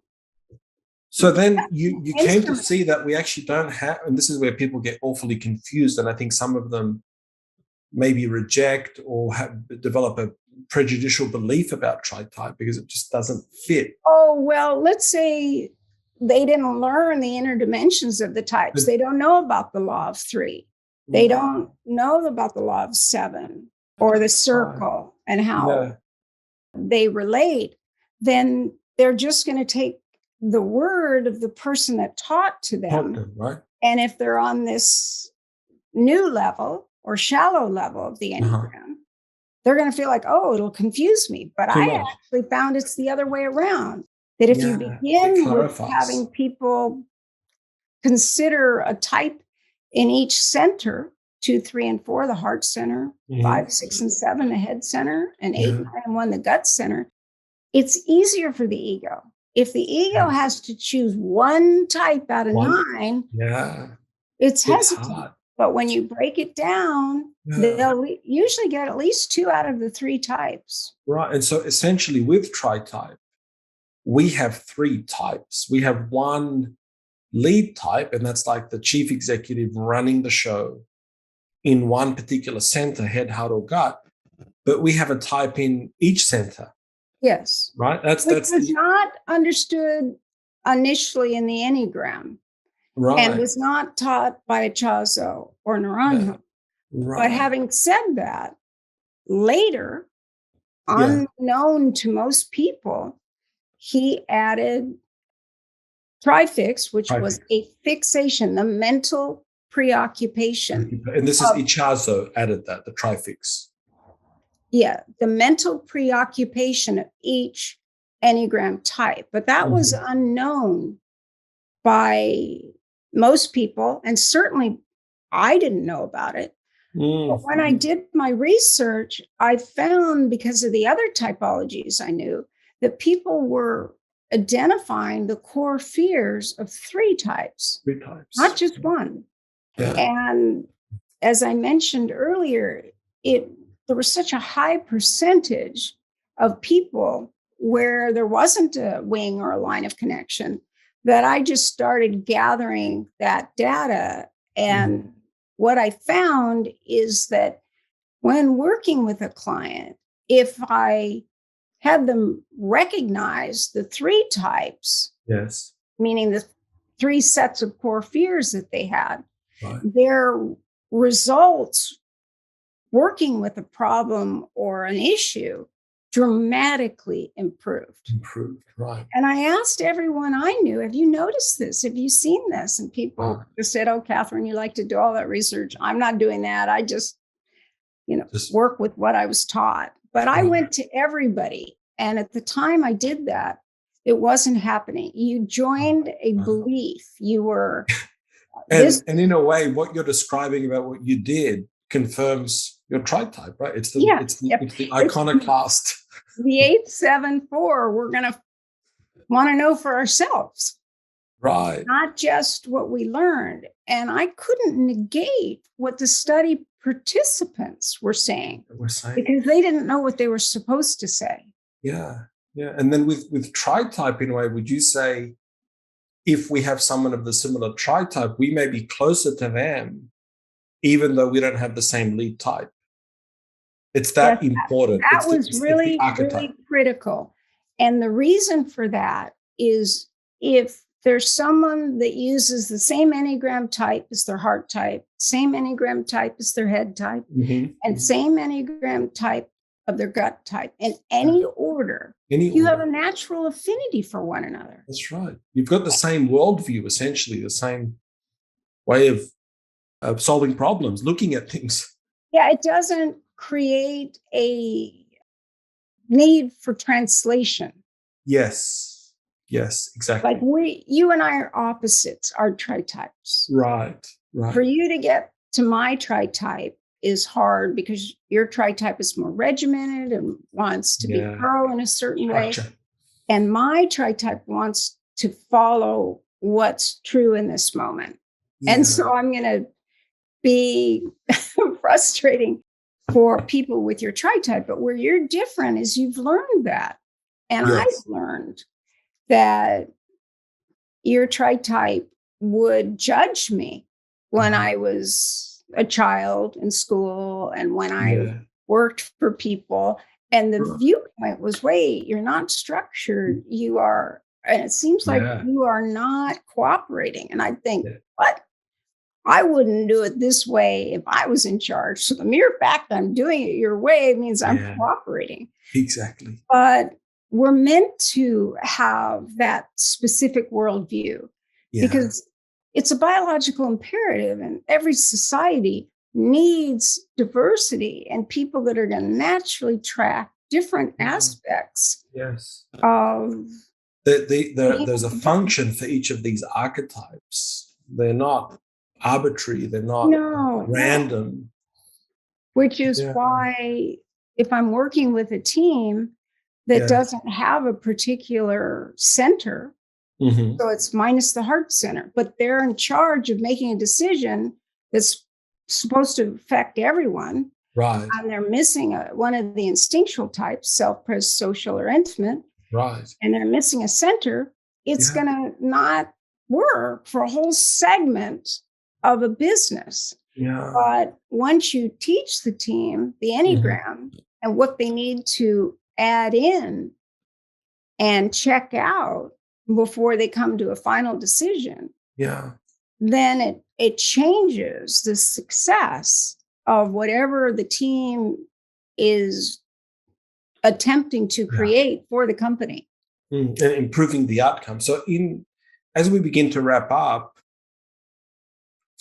Speaker 1: so then you came to see that we actually don't have, and this is where people get awfully confused. And I think some of them maybe reject or develop a prejudicial belief about Tritype because it just doesn't fit.
Speaker 2: Oh, well, let's say they didn't learn the inner dimensions of the types. They don't know about the law of 3. They don't know about the law of 7 or the circle and how they relate. Then they're just going to take the word of the person that taught to them. And if they're on this new level or shallow level of the Enneagram, they're going to feel like, oh, it'll confuse me. But I actually found it's the other way around. That if you begin with having people consider a type in each center 2, 3, and 4, the heart center, 5, 6, and 7, the head center, and 8, 9, and 1, the gut center, it's easier for the ego. If the ego has to choose one type out of 9, it's hesitant.
Speaker 1: Hard.
Speaker 2: But when you break it down, they'll usually get at least 2 out of the 3 types.
Speaker 1: Right. And so essentially with Tritype, we have 3 types. We have one lead type, and that's like the chief executive running the show in one particular center, head, heart, or gut. But we have a type in each center.
Speaker 2: Yes.
Speaker 1: Right.
Speaker 2: Which was not understood initially in the Enneagram.
Speaker 1: Right.
Speaker 2: And was not taught by Ichazo or Naranjo.
Speaker 1: Right.
Speaker 2: But having said that, later, unknown to most people, he added trifix, which was a fixation, the mental preoccupation.
Speaker 1: And this is Ichazo added that, the trifix.
Speaker 2: Yeah, the mental preoccupation of each Enneagram type. But that was unknown by most people, and certainly I didn't know about it. But when I did my research, I found, because of the other typologies I knew, that people were identifying the core fears of 3 types.
Speaker 1: 3 types.
Speaker 2: Not just one.
Speaker 1: Yeah.
Speaker 2: And as I mentioned earlier, there was such a high percentage of people where there wasn't a wing or a line of connection that I just started gathering that data. And what I found is that when working with a client, if I had them recognize the 3 types, meaning the 3 sets of core fears that they had, their results working with a problem or an issue dramatically improved.
Speaker 1: Right.
Speaker 2: And I asked everyone I knew, have you noticed this? Have you seen this? And people just said, oh, Katherine, you like to do all that research. I'm not doing that. I just work with what I was taught. But I went to everybody. And at the time I did that, it wasn't happening. You joined a belief. You were.
Speaker 1: And in a way, what you're describing about what you did confirms your Tritype, right? It's the iconoclast.
Speaker 2: The 874, we're going to want to know for ourselves.
Speaker 1: Right.
Speaker 2: Not just what we learned. And I couldn't negate what the study participants were saying. Because they didn't know what they were supposed to say.
Speaker 1: Yeah. And then with Tritype, in a way, would you say if we have someone of the similar Tritype, we may be closer to them, even though we don't have the same lead type? It's that important.
Speaker 2: That was really critical. And the reason for that is if there's someone that uses the same Enneagram type as their heart type, same Enneagram type as their head type, and same Enneagram type of their gut type, in any order, you have a natural affinity for one another.
Speaker 1: That's right. You've got the same worldview, essentially, the same way of solving problems, looking at things.
Speaker 2: Yeah, it doesn't create a need for translation.
Speaker 1: Yes, exactly.
Speaker 2: Like you and I are opposites, are tritypes.
Speaker 1: Right.
Speaker 2: For you to get to my tritype is hard because your tritype is more regimented and wants to be thorough in a certain way. And my tritype wants to follow what's true in this moment. And so I'm going to be frustrating for people with your tritype, but where you're different is you've learned that. And I've learned that your tritype would judge me when I was a child in school and when I worked for people. And the viewpoint was, wait, you're not structured. You are, and it seems like you are not cooperating. And I think, what? I wouldn't do it this way if I was in charge. So the mere fact that I'm doing it your way means I'm cooperating.
Speaker 1: Exactly.
Speaker 2: But we're meant to have that specific worldview because it's a biological imperative, and every society needs diversity and people that are going to naturally track different aspects of.
Speaker 1: There's a function for each of these archetypes. They're not arbitrary. They're not
Speaker 2: No,
Speaker 1: random.
Speaker 2: which is
Speaker 1: Yeah.
Speaker 2: why if I'm working with a team that doesn't have a particular center, so it's minus the heart center, but they're in charge of making a decision that's supposed to affect everyone.
Speaker 1: Right.
Speaker 2: And they're missing one of the instinctual types, self-pres, social, or intimate.
Speaker 1: Right.
Speaker 2: And they're missing a center. It's going to not work for a whole segment of a business.
Speaker 1: Yeah.
Speaker 2: But once you teach the team the Enneagram and what they need to add in and check out before they come to a final decision, then it changes the success of whatever the team is attempting to create for the company.
Speaker 1: And improving the outcome. So as we begin to wrap up,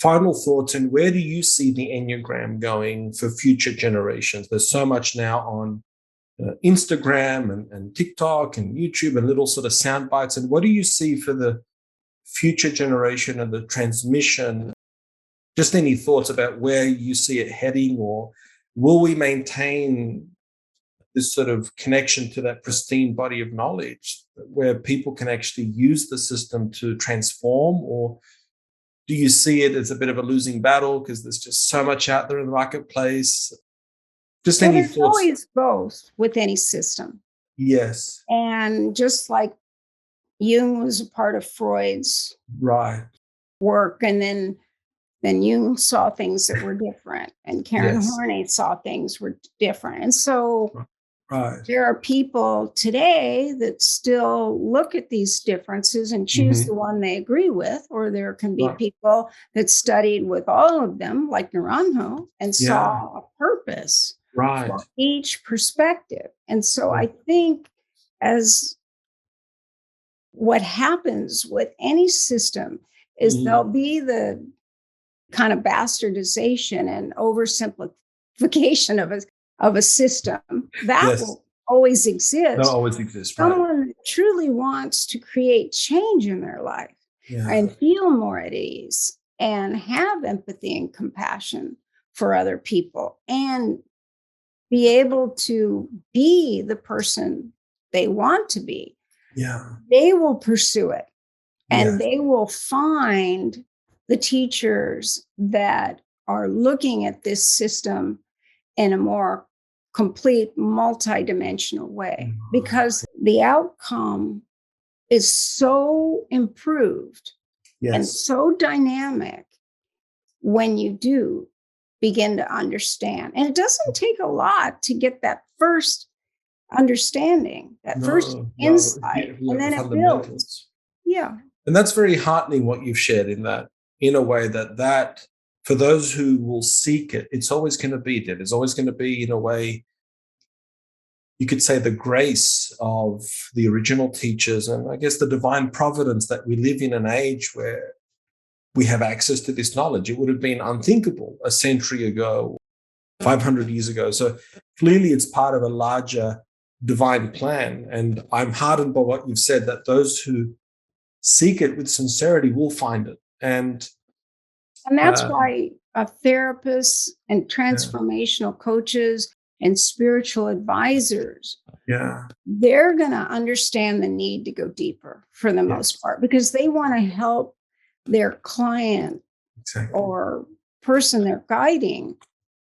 Speaker 1: final thoughts, and where do you see the Enneagram going for future generations? There's so much now on Instagram and TikTok and YouTube and little sort of sound bites. And what do you see for the future generation and the transmission? Just any thoughts about where you see it heading, or will we maintain this sort of connection to that pristine body of knowledge where people can actually use the system to transform? Or do you see it as a bit of a losing battle because there's just so much out there in the marketplace? Just any thoughts?
Speaker 2: There's always both with any system.
Speaker 1: Yes.
Speaker 2: And just like Jung was a part of Freud's work, and then Jung saw things that were different, and Karen Horney saw things were different. And so there are people today that still look at these differences and choose the one they agree with, or there can be people that studied with all of them, like Naranjo, and saw a purpose for each perspective. And so I think as what happens with any system is there'll be the kind of bastardization and oversimplification of a system that will always exist.
Speaker 1: That'll always exist.
Speaker 2: Someone that truly wants to create change in their life and feel more at ease and have empathy and compassion for other people and be able to be the person they want to be. They will pursue it, and they will find the teachers that are looking at this system in a more complete, multidimensional way, because the outcome is so improved and so dynamic when you do begin to understand. And it doesn't take a lot to get that first understanding, that first insight, and then it builds.
Speaker 1: And that's very heartening what you've shared in a way that for those who will seek it, it's always going to be there. There's always going to be, in a way, you could say, the grace of the original teachers, and I guess the divine providence that we live in an age where we have access to this knowledge. It would have been unthinkable a century ago, 500 years ago. So clearly it's part of a larger divine plan. And I'm heartened by what you've said, that those who seek it with sincerity will find it. And
Speaker 2: that's why therapists and transformational coaches and spiritual advisors, they're going to understand the need to go deeper for the most part, because they want to help their client or person they're guiding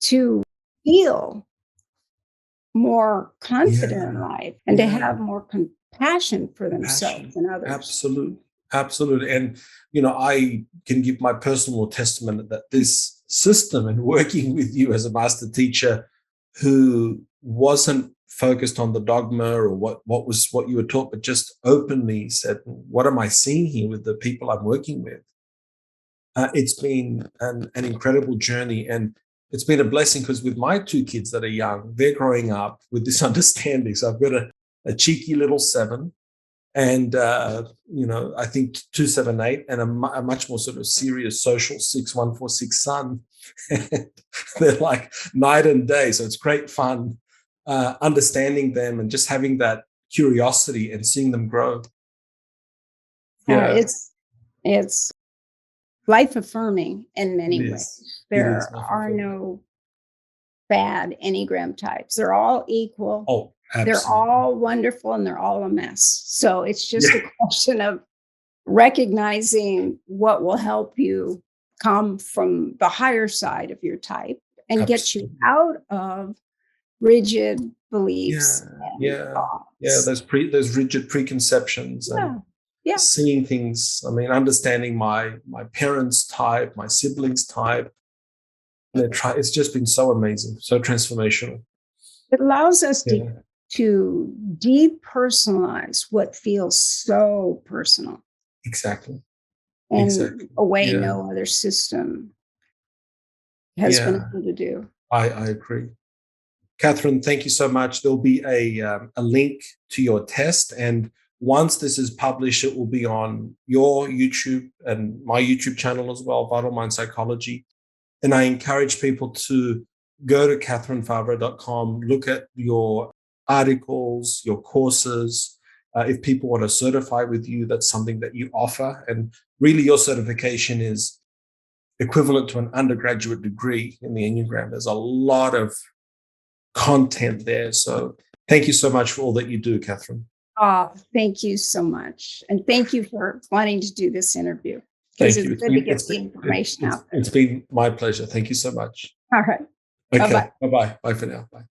Speaker 2: to feel more confident in life and to have more compassion for themselves and others.
Speaker 1: Absolutely. And, I can give my personal testament that this system and working with you as a master teacher who wasn't focused on the dogma or what you were taught, but just openly said, what am I seeing here with the people I'm working with? It's been an incredible journey. And it's been a blessing, because with my two kids that are young, they're growing up with this understanding. So I've got a cheeky little 7 and, I think 2, 7, 8, and a much more sort of serious social 6, 1, 4, 6 son. They're like night and day. So it's great fun understanding them and just having that curiosity and seeing them grow.
Speaker 2: It's life affirming in
Speaker 1: It
Speaker 2: many
Speaker 1: is.
Speaker 2: ways.
Speaker 1: It is.
Speaker 2: There are no bad Enneagram types. They're all equal.
Speaker 1: Oh,
Speaker 2: They're
Speaker 1: absolutely.
Speaker 2: all wonderful and they're all a mess. So it's just
Speaker 1: Yeah,
Speaker 2: a question of recognizing what will help you come from the higher side of your type and get you
Speaker 1: absolutely.
Speaker 2: out of rigid
Speaker 1: Yeah,
Speaker 2: beliefs and
Speaker 1: yeah, yeah.
Speaker 2: thoughts.
Speaker 1: Those rigid preconceptions and
Speaker 2: Yeah. Yeah.
Speaker 1: seeing things. I mean, understanding my parents' type, my siblings' type. It's just been so amazing, so transformational.
Speaker 2: It allows us
Speaker 1: Yeah,
Speaker 2: to depersonalize what feels so personal
Speaker 1: exactly,
Speaker 2: in
Speaker 1: exactly.
Speaker 2: a way
Speaker 1: Yeah,
Speaker 2: no other system has been
Speaker 1: yeah.
Speaker 2: able to do.
Speaker 1: I agree. Katherine, thank you so much. There'll be a link to your test. And once this is published, it will be on your YouTube and my YouTube channel as well, Vital Mind Psychology. And I encourage people to go to katherinefauvre.com, look at your articles, your courses. If people want to certify with you, that's something that you offer. And really, your certification is equivalent to an undergraduate degree in the Enneagram. There's a lot of content there. So thank you so much for all that you do, Katherine.
Speaker 2: Oh, thank you so much. And thank you for wanting to do this interview because
Speaker 1: Thank
Speaker 2: it's
Speaker 1: you.
Speaker 2: good to get the information out there.
Speaker 1: It's been my pleasure. Thank you so much.
Speaker 2: All right. Bye
Speaker 1: Okay.
Speaker 2: bye.
Speaker 1: Bye-bye. Bye for now. Bye.